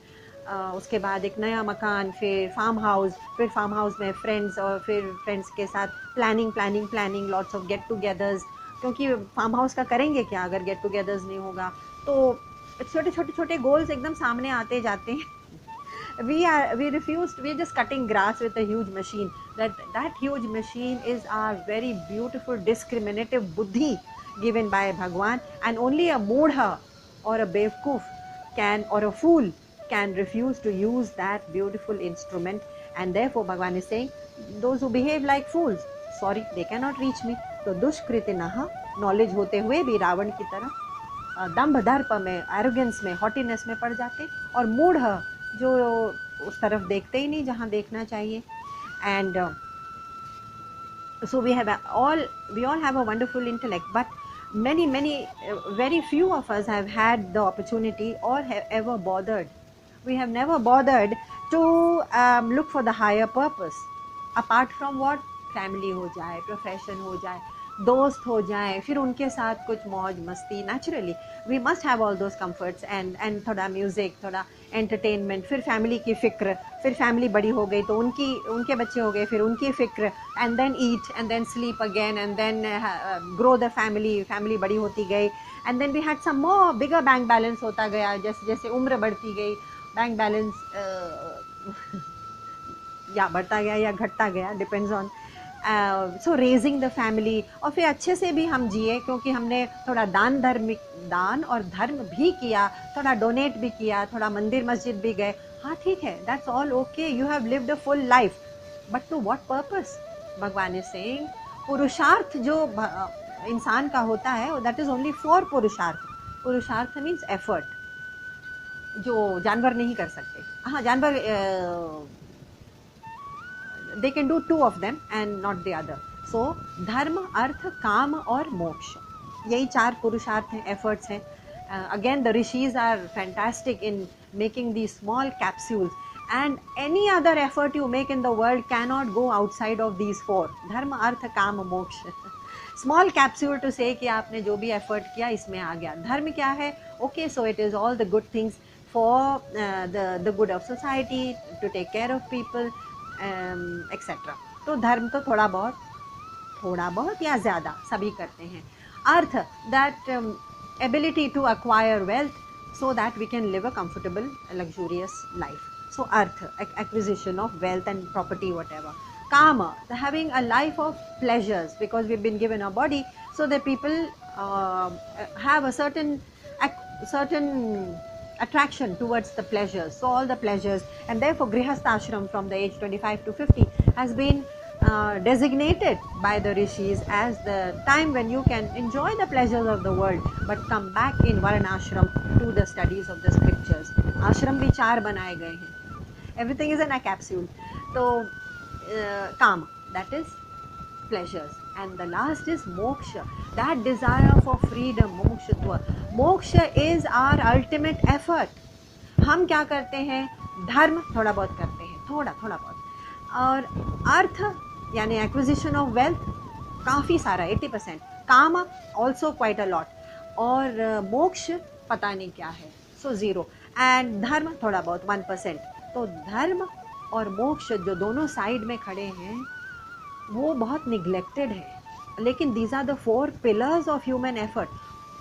उसके बाद एक नया मकान, फिर फार्म हाउस में फ्रेंड्स, और फिर फ्रेंड्स के साथ planning, lots of get togethers, क्योंकि फार्म हाउस का करेंगे क्या अगर गेट टुगेदर्स नहीं होगा, तो छोटे गोल्स एकदम सामने आते जाते हैं। we refused, we're just cutting grass with a huge machine. That huge machine is our very beautiful discriminative buddhi given by Bhagwan, and only a moodha or a bevkoof can, or a fool can refuse to use that beautiful instrument, and therefore Bhagwan is saying those who behave like fools, sorry, they cannot reach me. तो दुष्कृतिनः, knowledge होते हुए भी रावण की तरह दंभ दर्प में, arrogance में, हॉटीनेस में पड़ जाते, और मूढ़ जो उस तरफ देखते ही नहीं जहाँ देखना चाहिए। And so we all have a wonderful intellect, but many very few of us have had the opportunity or have ever bothered. We have never bothered to look for the higher purpose, apart from what, family हो जाए, profession हो जाए, दोस्त हो जाए, फिर उनके साथ कुछ मौज मस्ती, naturally we must have all those comforts, and थोड़ा म्यूज़िक, थोड़ा एंटरटेनमेंट, फिर फैमिली की फ़िक्र, फिर फैमिली बड़ी हो गई तो उनके बच्चे हो गए, फिर उनकी फ़िक्र, and then eat and then sleep again, and then grow the family बड़ी होती गई, and then we had some more bigger bank balance होता गया, जैसे जैसे उम्र बढ़ती गई, बैंक बैलेंस या बढ़ता गया या घटता गया, depends on so raising the family, और फिर अच्छे से भी हम जिए, क्योंकि हमने थोड़ा दान और धर्म भी किया, थोड़ा डोनेट भी किया, थोड़ा मंदिर मस्जिद भी गए, हाँ ठीक है, that's all okay, you have lived a full life, but to what purpose? भगवान इज सेइंग पुरुषार्थ जो इंसान का होता है, दैट इज ओनली फॉर पुरुषार्थ मीन्स एफर्ट, जो जानवर नहीं कर सकते। हाँ, जानवर they can do two of them and not the other. So धर्म, अर्थ, काम और मोक्ष, यही 4 पुरुषार्थ हैं, efforts हैं. Again, the rishis are fantastic in making these small capsules, and any other effort you make in the world cannot go outside of these 4: धर्म, अर्थ, काम, मोक्ष. स्मॉल कैप्सूल टू से कि आपने जो भी एफर्ट किया इसमें आ गया. धर्म क्या है? Okay, so it is all the good things for the good of society, to take care of people, etcetera. तो धर्म तो थोड़ा बहुत या ज़्यादा सभी करते हैं. Artha, that ability to acquire wealth so that we can live a comfortable, luxurious life. So earth, acquisition of wealth and property, whatever. Kama, having a life of pleasures, because we've been given a body, so that people have a certain attraction towards the pleasures, so all the pleasures, and therefore grihastha ashram from the age 25 to 50 has been designated by the rishis as the time when you can enjoy the pleasures of the world but come back in varnashram to the studies of the scriptures. Ashram bhi 4 बनाए गए हैं. Everything is in a capsule. So kama, that is pleasures, and the last is moksha, that desire for freedom, mokshatva. Moksha is our ultimate effort. हम क्या करते हैं? धर्म थोड़ा बहुत करते हैं, थोड़ा बहुत, और अर्थ यानी एक्विजिशन ऑफ वेल्थ काफ़ी सारा, 80%. कामा ऑल्सो क्वाइट अ लॉट, और मोक्ष पता नहीं क्या है, सो 0. एंड धर्म थोड़ा बहुत, 1%. तो धर्म और मोक्ष जो दोनों साइड में खड़े हैं वो बहुत निगलेक्टेड है. लेकिन these are the 4 pillars of human effort.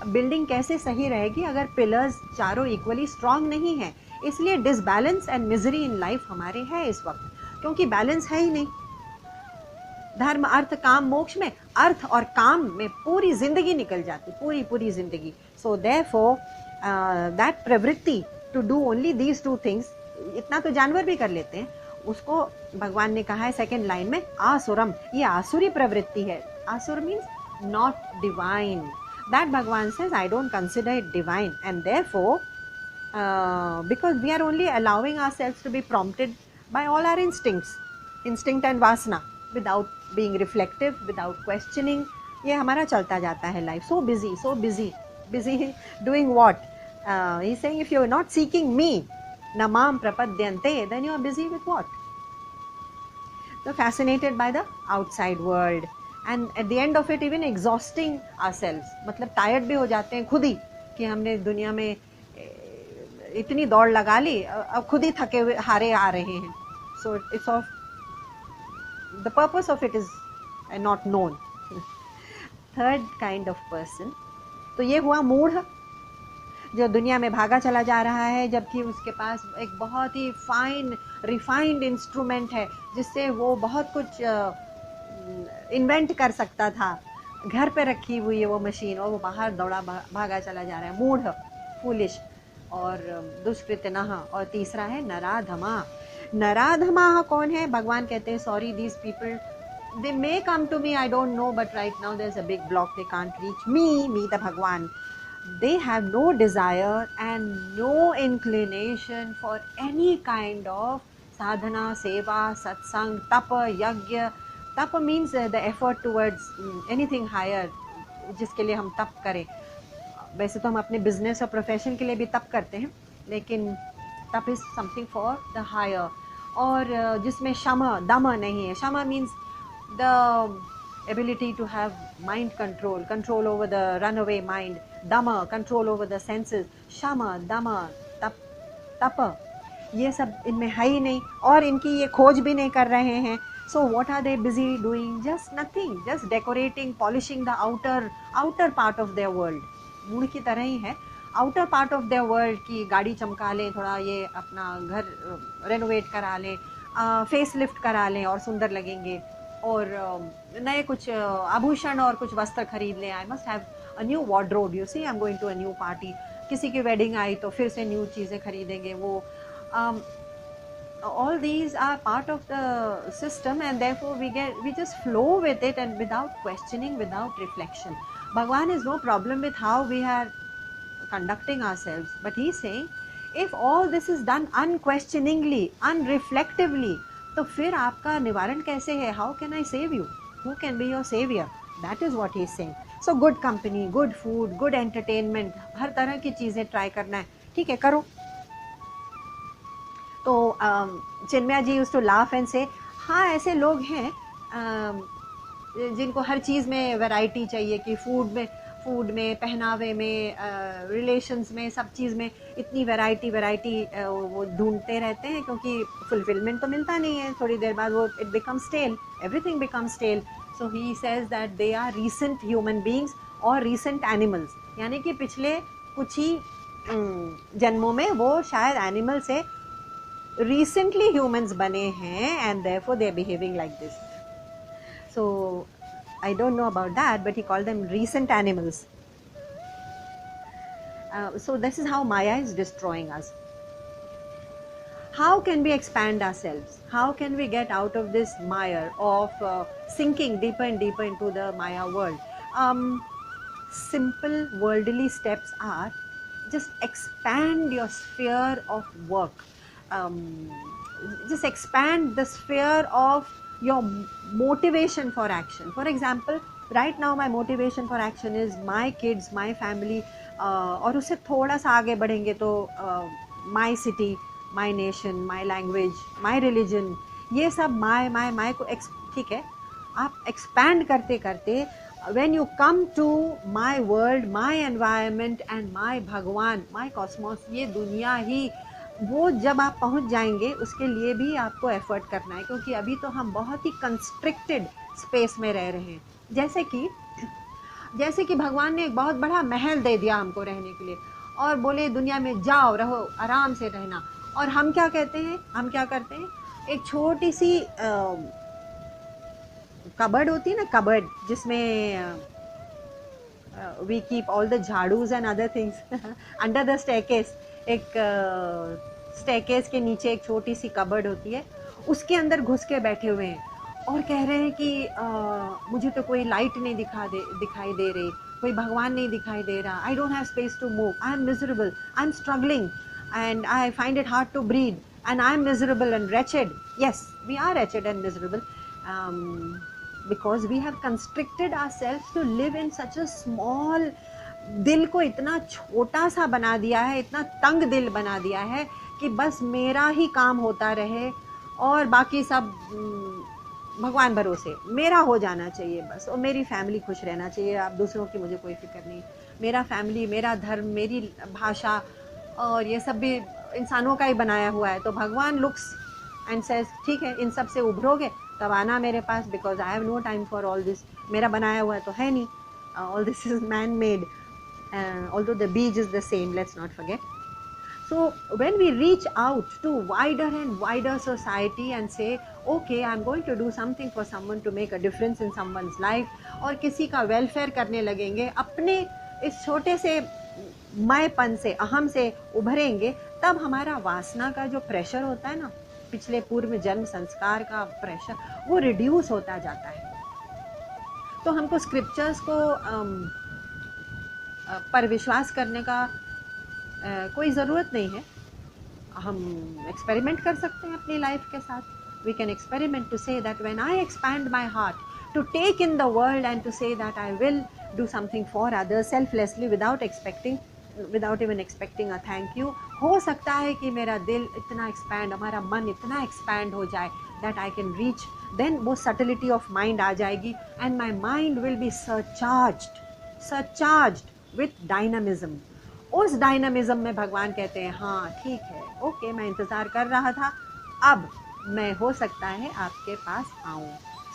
Building कैसे सही रहेगी अगर पिलर्स चारों इक्वली स्ट्रांग नहीं है? इसलिए disbalance and misery in life हमारे है इस वक्त, क्योंकि बैलेंस है ही नहीं. धर्म, अर्थ, काम, मोक्ष में, अर्थ और काम में पूरी जिंदगी निकल जाती, पूरी जिंदगी. सो देयरफॉर दैट प्रवृत्ति to do only these 2 things, इतना तो जानवर भी कर लेते हैं, उसको भगवान ने कहा है सेकंड लाइन में आसुरम, ये आसुरी प्रवृत्ति है. आसुर means not divine. That Bhagwan says, I don't consider it divine, and therefore, because we are only allowing ourselves to be prompted by all our instincts, instinct and vasana, without being reflective, without questioning. ये हमारा चलता जाता है life. So busy doing what? He's saying, if you are not seeking me, namam prapadyante, then you are busy with what? So fascinated by the outside world, and at the end of it even exhausting ourselves. मतलब tired भी हो जाते हैं खुद ही कि हमने दुनिया में इतनी दौड़ लगा ली, अब खुद ही थके हुए हारे आ रहे हैं. So it's of the purpose of it is not known. Third kind of person, तो ये हुआ मूढ़, जो दुनिया में भागा चला जा रहा है, जबकि उसके पास एक बहुत ही फाइन रिफाइंड इंस्ट्रूमेंट है जिससे वो बहुत कुछ इन्वेंट कर सकता था. घर पे रखी हुई है वो मशीन और वो बाहर दौड़ा भागा चला जा रहा है. मूढ़, फूलिश, और दुष्कृतनः, और तीसरा है नराधमा. नराधमा कौन है? भगवान कहते हैं, sorry, these people, they may come to me, I don't know, but right now there's a big block, they can't reach me the Bhagwan. They have no desire and no inclination for any kind of sadhana, seva, satsang, tapa, yajna. Tapa means the effort towards anything higher, जिसके लिए हम तप करें. वैसे तो हम अपने business और प्रोफेशन के लिए भी तप करते हैं, लेकिन तप is something for the higher. और जिसमें शम दम नहीं है. शम means the ability to have mind control over the runaway mind. Dhamma, control over the senses. Shama, dhamma, tapa, ये सब इनमें है ही नहीं, और इनकी ये खोज भी नहीं कर रहे हैं. So what are they busy doing? Just nothing, just decorating, polishing the outer part of their world. मूढ़ की तरह ही है. Outer part of their world की गाड़ी चमका लें, थोड़ा ये अपना घर रेनोवेट करा लें, फेस लिफ्ट करा लें और सुंदर लगेंगे, और नए कुछ आभूषण और कुछ वस्त्र खरीद लें. I must have a new wardrobe, you see, I am going to a new party. किसी की वेडिंग आई तो फिर से न्यू चीज़ें खरीदेंगे. वो all these are part of the system, and therefore we just flow with it, and without questioning, without reflection. Bhagwan is no problem with how we are conducting ourselves, but he is saying, if all this is done unquestioningly, unreflectively, तो फिर आपका निवारण कैसे है? How can I save you? Who can be your saviour? That is what he is saying. So good company, good food, good entertainment, हर तरह की चीज़ें ट्राई करना है, ठीक है, करो. तो चिन्मया जी यूज्ड टू लाफ एंड से, हाँ, ऐसे लोग हैं जिनको हर चीज़ में वैरायटी चाहिए, कि फूड में, पहनावे में, रिलेशंस में, सब चीज़ में इतनी वैरायटी वो ढूंढते रहते हैं, क्योंकि फुलफिलमेंट तो मिलता नहीं है. थोड़ी देर बाद वो it becomes stale, everything becomes stale. So he says that they are recent human beings और रीसेंट एनिमल्स, यानी कि पिछले कुछ ही जन्मों में वो शायद एनिमल से रिसेंटली ह्यूमंस बने हैं, and therefore they are behaving like this. So I don't know about that, but he called them recent animals. So this is how Maya is destroying us. How can we expand ourselves? How can we get out of this mire of sinking deeper and deeper into the Maya world? Simple worldly steps are, just expand your sphere of work. Just expand the sphere of your motivation for action. For example, right now my motivation for action is my kids, my family, और उससे थोड़ा सा आगे बढ़ेंगे तो my city, my nation, my language, my religion, ये सब my को ठीक है, आप expand करते करते, when you come to my world, my environment and my भगवान, my cosmos, ये दुनिया ही, वो जब आप पहुंच जाएंगे, उसके लिए भी आपको एफर्ट करना है, क्योंकि अभी तो हम बहुत ही कंस्ट्रिक्टेड स्पेस में रह रहे हैं. जैसे कि भगवान ने एक बहुत बड़ा महल दे दिया हमको रहने के लिए, और बोले दुनिया में जाओ, रहो, आराम से रहना. और हम क्या कहते हैं? हम क्या करते हैं? एक छोटी सी कबर्ड होती है ना, कबर्ड, जिसमें वी कीप ऑल द झाड़ूज and other things under the staircase. एक स्टेयरकेस के नीचे एक छोटी सी कबर्ड होती है, उसके अंदर घुस के बैठे हुए हैं, और कह रहे हैं कि मुझे तो कोई लाइट नहीं दिखाई दे रही, कोई भगवान नहीं दिखाई दे रहा, I don't have space to move, I am miserable, I am struggling and I find it hard to breathe and I am miserable and wretched. Yes, we are wretched and miserable, um, because we have constricted ourselves to live in such a small, दिल को इतना छोटा सा बना दिया है, इतना तंग दिल बना दिया है कि बस मेरा ही काम होता रहे और बाकी सब भगवान भरोसे, मेरा हो जाना चाहिए बस, और मेरी फैमिली खुश रहना चाहिए, आप दूसरों की मुझे कोई फिक्र नहीं, मेरा फैमिली, मेरा धर्म, मेरी भाषा, और ये सब भी इंसानों का ही बनाया हुआ है। तो भगवान लुक्स एंड सेज ठीक है, इन सब से उभरोगे तब आना मेरे पास, because I have no time for all this, मेरा बनाया हुआ है तो है नहीं, all this is man made, although the beej is the same, let's not forget. So when we reach out to wider and wider society and say, okay, I'm going to do something for someone to make a difference in someone's life, और किसी का welfare करने लगेंगे, अपने इस छोटे से मैंपन से, अहम से उभरेंगे, तब हमारा वासना का जो प्रेशर होता है ना, पिछले पूर्व जन्म संस्कार का प्रेशर, वो रिड्यूस होता जाता है. तो हमको स्क्रिप्चर्स को पर विश्वास करने का कोई ज़रूरत नहीं है. हम एक्सपेरिमेंट कर सकते हैं अपनी लाइफ के साथ. We can experiment to say that when I expand my heart to take in the world and to say that I will do something for others selflessly without even expecting a thank you, हो सकता है कि मेरा दिल इतना expand, हमारा मन इतना एक्सपैंड हो जाए that I can reach, then वो सटलिटी ऑफ माइंड आ जाएगी and my mind will be surcharged with dynamism. उस डायनामिज्म में भगवान कहते हैं हाँ ठीक है, ओके, मैं इंतज़ार कर रहा था, अब मैं हो सकता है आपके पास आऊँ.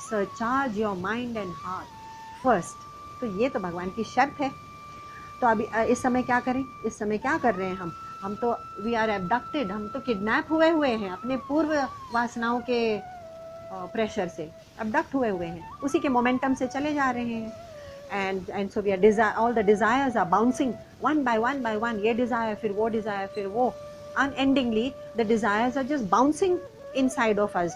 Surcharge your mind and heart first. तो ये तो भगवान की शर्त है. तो अभी इस समय क्या करें, इस समय क्या कर रहे हैं हम तो वी आर एबडक्टेड, हम तो किडनैप हुए हैं अपने पूर्व वासनाओं के प्रेशर से, एबडक्ट हुए हैं, उसी के मोमेंटम से चले जा रहे हैं. And so we are all the desires are bouncing one by one, ये desire, फिर वो desire, फिर वो, unendingly the desires are just bouncing inside of us.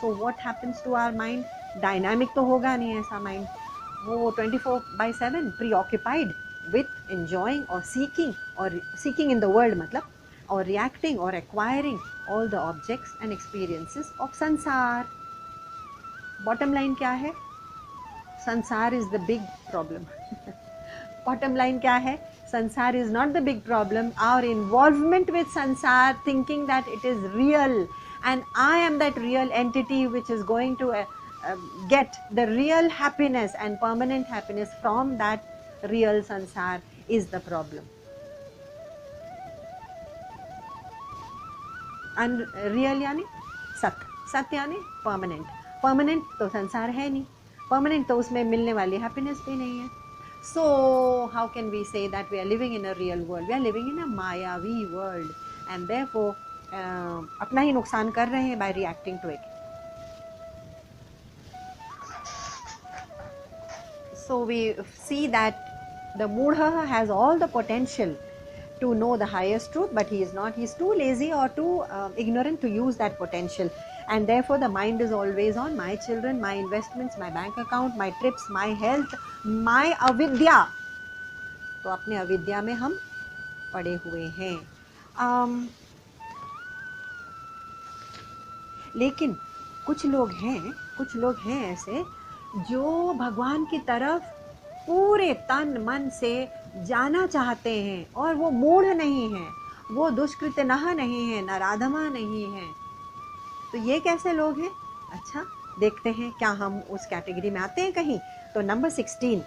So what happens to our mind? Dynamic तो होगा नहीं ऐसा mind, वो 24/7 preoccupied with enjoying or seeking in the world, मतलब, or reacting or acquiring all the objects and experiences of संसार. Bottom line क्या है? संसार is the big problem. Bottom line क्या है? संसार is not the big problem. Our involvement with संसार, thinking that it is real and I am that real entity which is going to get the real happiness and permanent happiness from that real संसार is the problem. Unreal यानी सत्य यानी permanent तो संसार है नहीं, permanent तो उसमें मिलने वाली हैप्पीनेस भी नहीं है. So how can we say that we are living in a real world? We are living in a mayavi world and therefore अपना ही नुकसान कर रहे हैं by reacting to it. So we see that the moodh has all the potential to know the highest truth, but he is not. He is too lazy or too ignorant to use that potential, and therefore the mind is always on my children, my investments, my bank account, my trips, my health, my avidya. तो अपने अविद्या में हम पड़े हुए हैं. लेकिन कुछ लोग हैं ऐसे जो भगवान की तरफ पूरे तन मन से जाना चाहते हैं, और वो मूढ़ नहीं है, वो दुष्कृत्य नहीं है, नराधमा नहीं है. तो ये कैसे लोग हैं? अच्छा, देखते हैं क्या हम उस कैटेगरी में आते हैं कहीं. तो नंबर 16,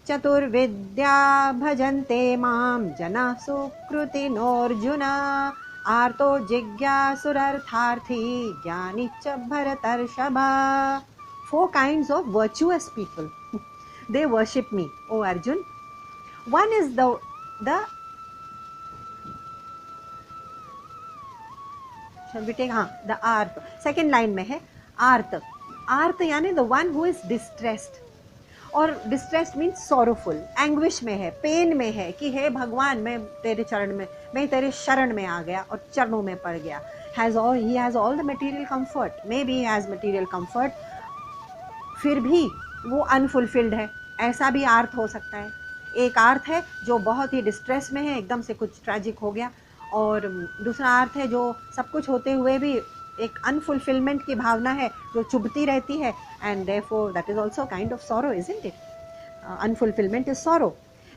चतुर्विद्या भजन्ते माम जना सुकृतिनोऽर्जुन आर्तो जिज्ञासुरर्थार्थी ज्ञानी च भरतर्षभ. 4 kinds of virtuous people. They worship me, O Arjun. One is the shall we take the arth. Second line में है आर्त. आर्त यानी the one who is distressed, और डिस्ट्रेस्ड मीन्स सॉरोफुल, एंग्विश में है, पेन में है कि हे भगवान मैं तेरे चरण में, मैं तेरे शरण में आ गया और चरणों में पड़ गया. He has all the material comfort, maybe he has material comfort, फिर भी वो अनफुलफिल्ड है, ऐसा भी अर्थ हो सकता है. एक अर्थ है जो बहुत ही डिस्ट्रेस में है, एकदम से कुछ ट्रैजिक हो गया, और दूसरा अर्थ है जो सब कुछ होते हुए भी एक अनफुलफिलमेंट की भावना है जो चुभती रहती है, and therefore that is also kind of sorrow, isn't it? Unfulfilment is sorrow,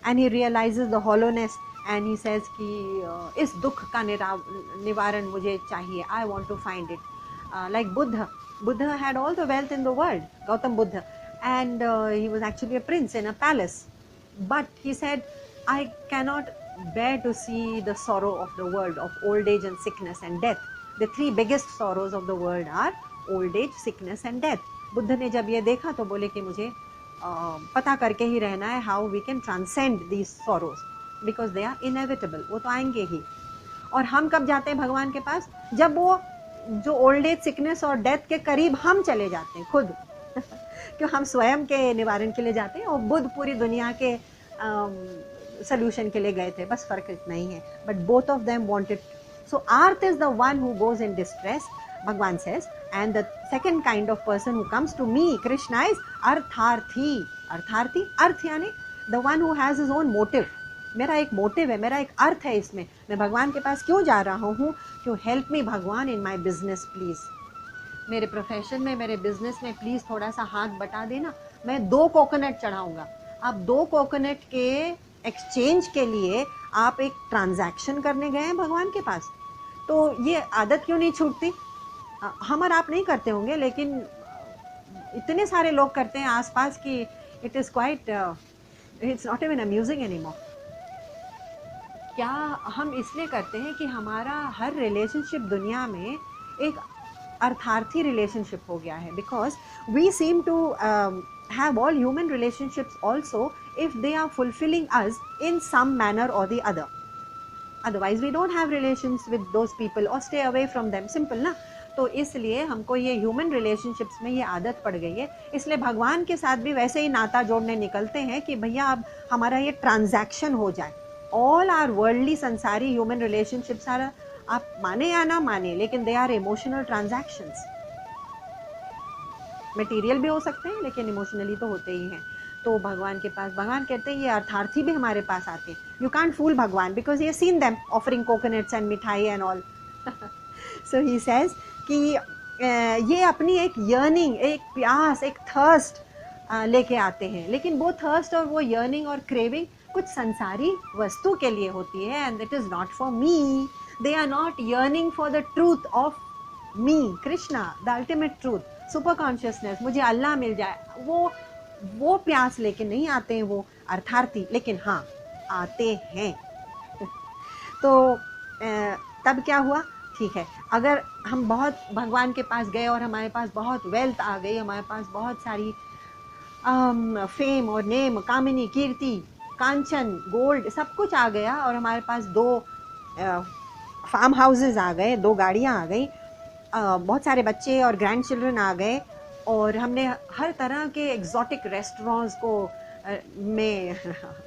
and he realises the hollowness, and he says कि इस दुख का निवारण मुझे चाहिए, I want to find it. Like Buddha had all the wealth in the world, Gautam Buddha, and he was actually a prince in a palace. But he said, I cannot bear to see the sorrow of the world, of old age and sickness and death. The three biggest sorrows of the world are old age, sickness and death. Buddha ने जब ये देखा तो बोले कि मुझे पता करके ही रहना है how we can transcend these sorrows, because they are inevitable. वो तो आएंगे ही. और हम कब जाते हैं भगवान के पास? जब वो जो ओल्ड एज, सिकनेस और डेथ के करीब हम चले जाते हैं खुद. क्यों? हम स्वयं के निवारण के लिए जाते हैं, और बुद्ध पूरी दुनिया के सोल्यूशन के लिए गए थे, बस फर्क इतना ही है. But both of them wanted. So artha is the one who goes in distress, Bhagwan says, and the second kind of person who comes to me, Krishna, is artharthi. Artharthi, artha यानी the one who has his own motive. मेरा एक motive है, मेरा एक अर्थ है इसमें, मैं भगवान के पास क्यों जा रहा हूँ? क्यों? हेल्प मी भगवान इन माई बिजनेस प्लीज़. मेरे प्रोफेशन में, मेरे बिजनेस में प्लीज़ थोड़ा सा हाथ बटा देना. मैं 2 कोकोनट चढ़ाऊँगा. आप 2 कोकोनट के एक्सचेंज के लिए आप एक ट्रांजैक्शन करने गए हैं भगवान के पास. तो ये आदत क्यों नहीं छूटती? हम और आप नहीं करते होंगे, लेकिन इतने सारे लोग करते हैं आसपास कि it is quite, it's not even amusing anymore. क्या हम इसलिए करते हैं कि हमारा हर रिलेशनशिप दुनिया में एक अर्थार्थी रिलेशनशिप हो गया है, because we seem to have all human relationships also if they are fulfilling us in some manner or the other. Otherwise we don't have relations with those people or stay away from them. Simple ना. तो इसलिए हमको ये human relationships में ये आदत पड़ गई है. इसलिए भगवान के साथ भी वैसे ही नाता जोड़ने निकलते हैं कि भैया अब हमारा ये ट्रांजैक्शन हो जाए. ऑल आर वर्ल्डली, संसारी ह्यूमन रिलेशनशिप्स आर, आप माने या ना माने, लेकिन they are emotional transactions. Material भी हो सकते हैं लेकिन इमोशनली तो होते ही हैं. तो भगवान के पास, भगवान कहते हैं ये अर्थार्थी भी हमारे पास आते हैं. यू कांट फूल भगवान बिकॉज ये seen them offering coconuts and mithai and all. So he says कि ये अपनी एक यर्निंग, एक प्यास, एक थर्स्ट लेके आते हैं, लेकिन वो थर्स्ट और वो यर्निंग और क्रेविंग कुछ संसारी वस्तु के लिए होती है, and it is not for me. They are not yearning for the truth of me, Krishna, the ultimate truth, super consciousness, मुझे अल्लाह मिल जाए. वो प्यास लेके नहीं आते हैं वो अर्थार्थी, लेकिन हाँ आते हैं. तो तब क्या हुआ? ठीक है, अगर हम बहुत भगवान के पास गए और हमारे पास बहुत वेल्थ आ गई, हमारे पास बहुत सारी फेम और नेम, कामिनी, कीर्ति, कांचन, गोल्ड, सब कुछ आ गया, और हमारे पास 2 फार्म हाउसेज आ गए, 2 गाड़ियाँ आ गई, बहुत सारे बच्चे और ग्रैंड चिल्ड्रन आ गए, और हमने हर तरह के एग्जॉटिक रेस्टोरेंट्स को में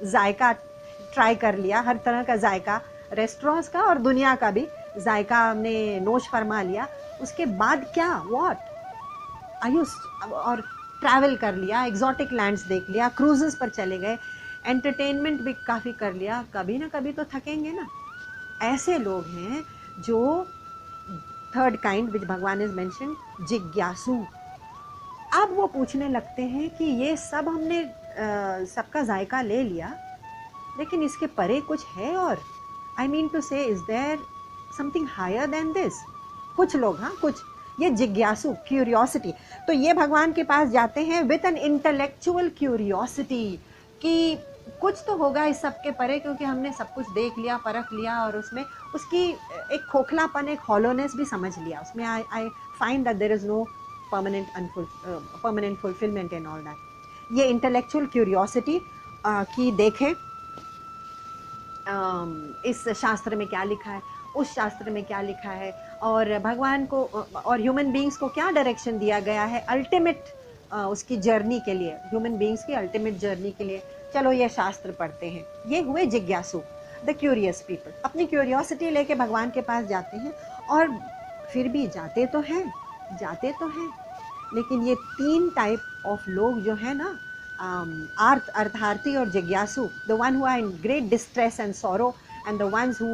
जायका ट्राई कर लिया, हर तरह का जायका, रेस्टोरेंट्स का और दुनिया का भी जायका हमने नोश फरमा लिया. उसके बाद क्या? व्हाट आयुष, और ट्रैवल कर लिया, एग्जॉटिक लैंड्स देख लिया, क्रूजेस पर चले गए, एंटरटेनमेंट भी काफ़ी कर लिया. कभी ना कभी तो थकेंगे ना. ऐसे लोग हैं जो थर्ड काइंड विच भगवान इज मेंशन, जिज्ञासु. अब वो पूछने लगते हैं कि ये सब हमने सबका जायका ले लिया, लेकिन इसके परे कुछ है और, I mean to say, is there something higher than this? कुछ लोग, हाँ कुछ, ये जिज्ञासु, क्यूरियोसिटी. तो ये भगवान के पास जाते हैं विथ एन इंटेलेक्चुअल क्यूरियोसिटी कि कुछ तो होगा इस सब के परे, क्योंकि हमने सब कुछ देख लिया, परख लिया, और उसमें उसकी एक खोखलापन, एक हॉलोनेस भी समझ लिया उसमें. I find that there is no permanent fulfilment in all that. ये इंटेलेक्चुअल क्यूरियोसिटी की देखें, इस शास्त्र में क्या लिखा है, उस शास्त्र में क्या लिखा है, और भगवान को और ह्यूमन बीइंग्स को क्या डायरेक्शन दिया गया है अल्टीमेट उसकी जर्नी के लिए, ह्यूमन बीइंग्स की अल्टीमेट जर्नी के लिए चलो ये शास्त्र पढ़ते हैं। ये हुए जिज्ञासु, द क्यूरियस पीपल, अपनी क्यूरियोसिटी लेके भगवान के पास जाते हैं। और फिर भी जाते तो हैं, लेकिन ये 3 टाइप ऑफ लोग जो है ना, अर्थार्थी और जिज्ञासु, the one who are in great distress and sorrow, and the ones who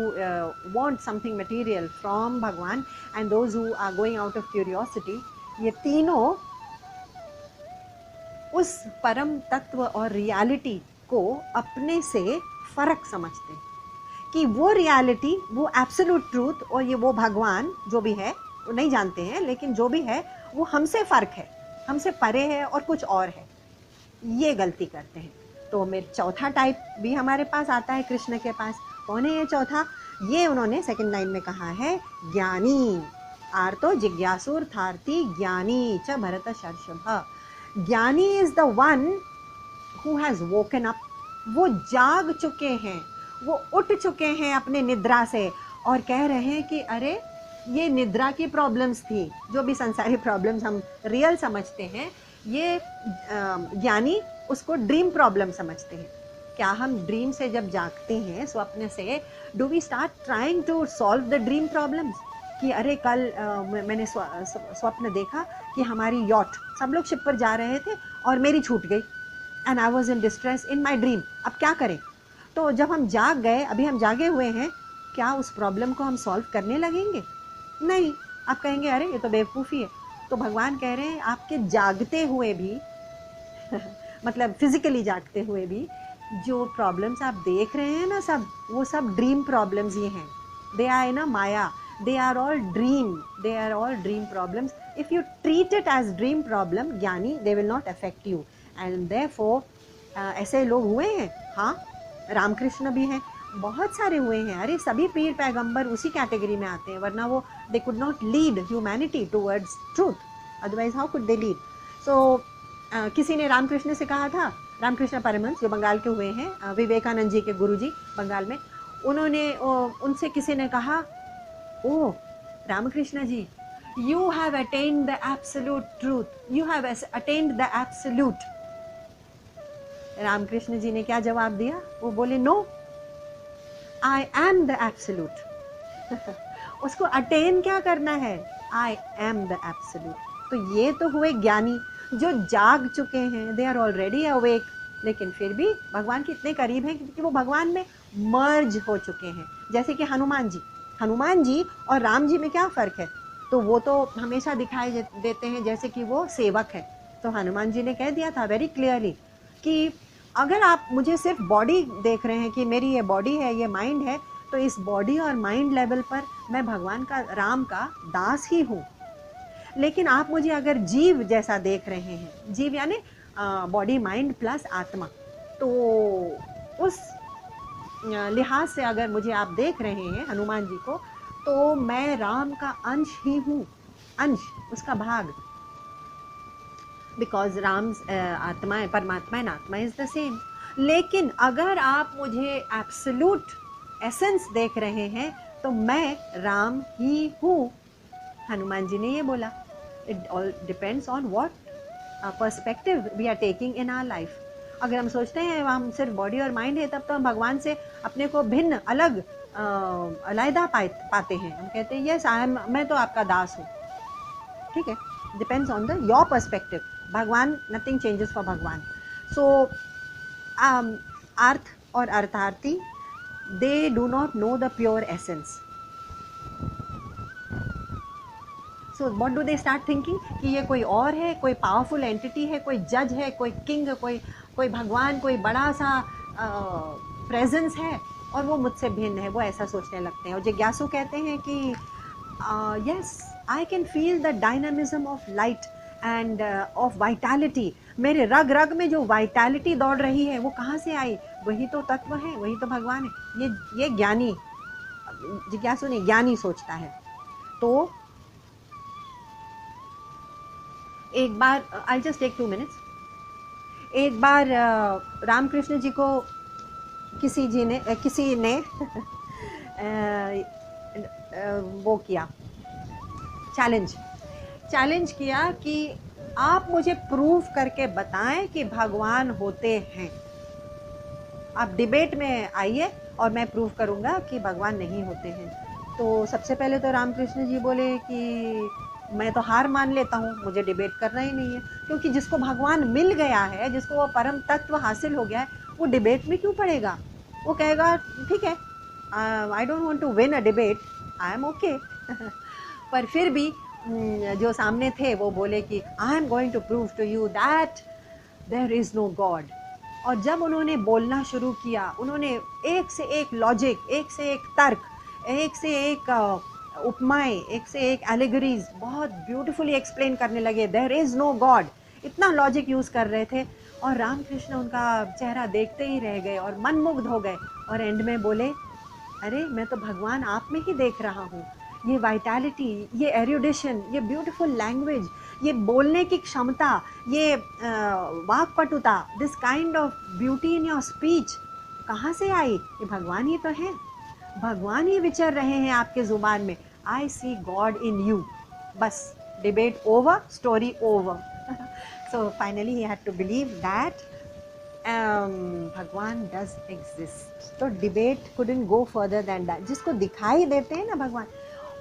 want something material from Bhagwan, and those who are going out of curiosity, ये तीनों उस परम तत्व और रियलिटी को अपने से फर्क समझते हैं कि वो रियलिटी, वो एब्सोल्यूट ट्रूथ और ये वो भगवान जो भी है वो नहीं जानते हैं, लेकिन जो भी है वो हमसे फ़र्क है, हमसे परे है और कुछ और है। ये गलती करते हैं। तो मेरे चौथा टाइप भी हमारे पास आता है कृष्ण के पास। कौन है ये चौथा? ये उन्होंने सेकंड लाइन में कहा है, ज्ञानी। आर्तो जिज्ञासुर्थार्थी ज्ञानी च भरत शर्षभ। ज्ञानी is the one who has woken up. वो जाग चुके हैं, वो उठ चुके हैं अपने निद्रा से और कह रहे हैं कि अरे ये निद्रा की प्रॉब्लम्स थी, जो भी संसारी प्रॉब्लम्स हम रियल समझते हैं, ये ज्ञानी उसको ड्रीम प्रॉब्लम समझते हैं। क्या हम ड्रीम से जब जागते हैं, स्वप्न से, do we start trying to solve the dream problems? कि अरे कल मैंने स्वप्न देखा कि हमारी यॉट, सब लोग शिप पर जा रहे थे और मेरी छूट गई, and I was in distress in my dream, अब क्या करें? तो जब हम जाग गए, अभी हम जागे हुए हैं, क्या उस प्रॉब्लम को हम सॉल्व करने लगेंगे? नहीं, आप कहेंगे अरे ये तो बेवकूफ़ी है। तो भगवान कह रहे हैं आपके जागते हुए भी मतलब फिजिकली जागते हुए भी जो प्रॉब्लम्स आप देख रहे हैं ना, सब वो सब ड्रीम प्रॉब्लम्स ही हैं। They are in a maya, they are all dream problems. If you treat it as dream problem, gyani, they will not affect you. And therefore ऐसे लोग हुए हैं, हाँ, रामकृष्ण भी हैं, बहुत सारे हुए हैं। अरे सभी पीर पैगंबर उसी कैटेगरी में आते हैं, वरना वो they could not lead humanity towards truth, otherwise how could they lead? So किसी ने रामकृष्ण से कहा था, रामकृष्ण परमहंस जो बंगाल के हुए हैं, विवेकानंद जी के गुरुजी बंगाल में, उन्होंने उनसे किसी ने कहा, oh Ramakrishna ji, you have attained the absolute truth, you have attained the absolute. Ramakrishna ji ने क्या जवाब दिया? वो बोले, no, I am the absolute. उसको अटेन क्या करना है? I am the absolute. तो ये तो हुए ज्ञानी जो जाग चुके हैं, दे आर ऑलरेडी अवेक, लेकिन फिर भी भगवान के इतने करीब हैं क्योंकि वो भगवान में मर्ज हो चुके हैं। जैसे कि हनुमान जी और राम जी में क्या फ़र्क है? तो वो तो हमेशा दिखाई देते हैं जैसे कि वो सेवक है। तो हनुमान जी ने कह दिया था वेरी क्लियरली कि अगर आप मुझे सिर्फ बॉडी देख रहे हैं कि मेरी ये बॉडी है, ये माइंड है, तो इस बॉडी और माइंड लेवल पर मैं भगवान का, राम का दास ही हूँ। लेकिन आप मुझे अगर जीव जैसा देख रहे हैं, जीव यानी बॉडी माइंड प्लस आत्मा, तो उस लिहाज से अगर मुझे आप देख रहे हैं हनुमान जी को, तो मैं राम का अंश ही हूँ, अंश, उसका भाग। बिकॉज राम आत्मा है, परमात्मा एंड आत्मा इज द सेम। लेकिन अगर आप मुझे एब्सोल्यूट एसेंस देख रहे हैं तो मैं राम ही हूँ। हनुमान जी ने ये बोला। It all depends on what perspective we are taking in our life. अगर हम सोचते हैं हम सिर्फ बॉडी और माइंड है, तब तो हम भगवान से अपने को भिन्न, अलग, अलहदा पाते हैं। हम कहते हैं यस आई एम, मैं तो आपका दास हूँ। ठीक है, depends on the your perspective. Bhagwan, nothing changes for Bhagwan. So artha और artharthi, they do not know the pure essence. So what do they start thinking कि ये कोई और है, कोई पावरफुल एंटिटी है, कोई जज है, कोई किंग, कोई भगवान, कोई बड़ा सा प्रेजेंस है और वो मुझसे भिन्न है, वो ऐसा सोचने लगते हैं। और जिज्ञासु कहते हैं कि yes I can feel the dynamism of light end of vitality. मेरे रग रग में जो वाइटैलिटी दौड़ रही है वो कहाँ से आई? वही तो तत्व है, वही तो भगवान है। ये ज्ञानी, जिज्ञासु नहीं, ज्ञानी सोचता है। तो एक बार, आई जस्ट टेक 2 minutes, एक बार रामकृष्ण जी को किसी ने वो किया, चैलेंज किया कि आप मुझे प्रूव करके बताएं कि भगवान होते हैं। आप डिबेट में आइए और मैं प्रूव करूंगा कि भगवान नहीं होते हैं। तो सबसे पहले तो रामकृष्ण जी बोले कि मैं तो हार मान लेता हूँ, मुझे डिबेट करना ही नहीं है, क्योंकि जिसको भगवान मिल गया है, जिसको वो परम तत्व हासिल हो गया है, वो डिबेट में क्यों पड़ेगा। वो कहेगा ठीक है, I don't want to win a debate, I am okay. पर फिर भी जो सामने थे वो बोले कि I am going to prove to you that there is no God. और जब उन्होंने बोलना शुरू किया, उन्होंने एक से एक लॉजिक, एक से एक तर्क, एक से एक उपमाएं, एक से एक एलिगरीज बहुत ब्यूटीफुली एक्सप्लेन करने लगे, देयर इज नो गॉड, इतना लॉजिक यूज कर रहे थे। और रामकृष्ण उनका चेहरा देखते ही रह गए और मनमुग्ध हो गए, और एंड में बोले अरे मैं तो भगवान आप में ही देख रहा हूँ। ये वाइटैलिटी, ये एरुडिशन, ये ब्यूटीफुल लैंग्वेज, ये बोलने की क्षमता, ये वाक्पटुता, this kind of beauty in your speech कहाँ से आई? ये भगवान ही तो है, भगवान ही विचर रहे हैं आपके जुबान में। I see God in you. बस, debate over, story over. So finally he had to believe that भगवान डज एग्जिस्ट। तो debate couldn't go further than that. जिसको दिखाई देते हैं ना भगवान,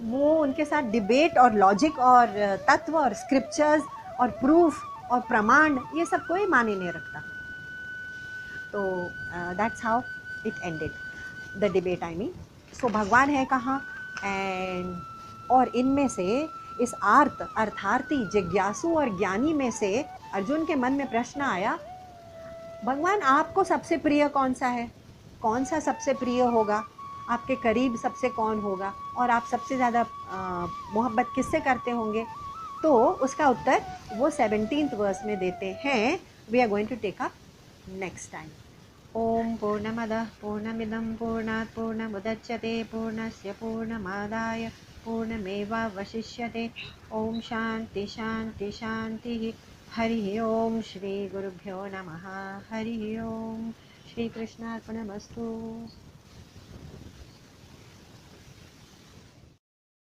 वो उनके साथ डिबेट और लॉजिक और तत्व और स्क्रिप्चर्स और प्रूफ और प्रमाण, ये सब कोई माने नहीं रखता। तो that's how it ended, the debate I mean. So भगवान है कहाँ, एंड और इनमें से इस अर्थार्थी, जिज्ञासु और ज्ञानी में से अर्जुन के मन में प्रश्न आया, भगवान आपको सबसे प्रिय कौन सा है? कौन सा सबसे प्रिय होगा? आपके करीब सबसे कौन होगा? और आप सबसे ज़्यादा मोहब्बत किससे करते होंगे? तो उसका उत्तर वो 17th वर्स में देते हैं। We are going to take up next time. ओम पूर्णमदः पूर्णमिदं पूर्णात् पूर्णमुदच्यते पूर्णस्य पूर्णमादाय पूर्णमेवावशिष्यते। ओम शांति शांति शांति। हरि ओम श्री गुरुभ्यो नमः। हरि ओम। श्री कृष्णार्पणमस्तु।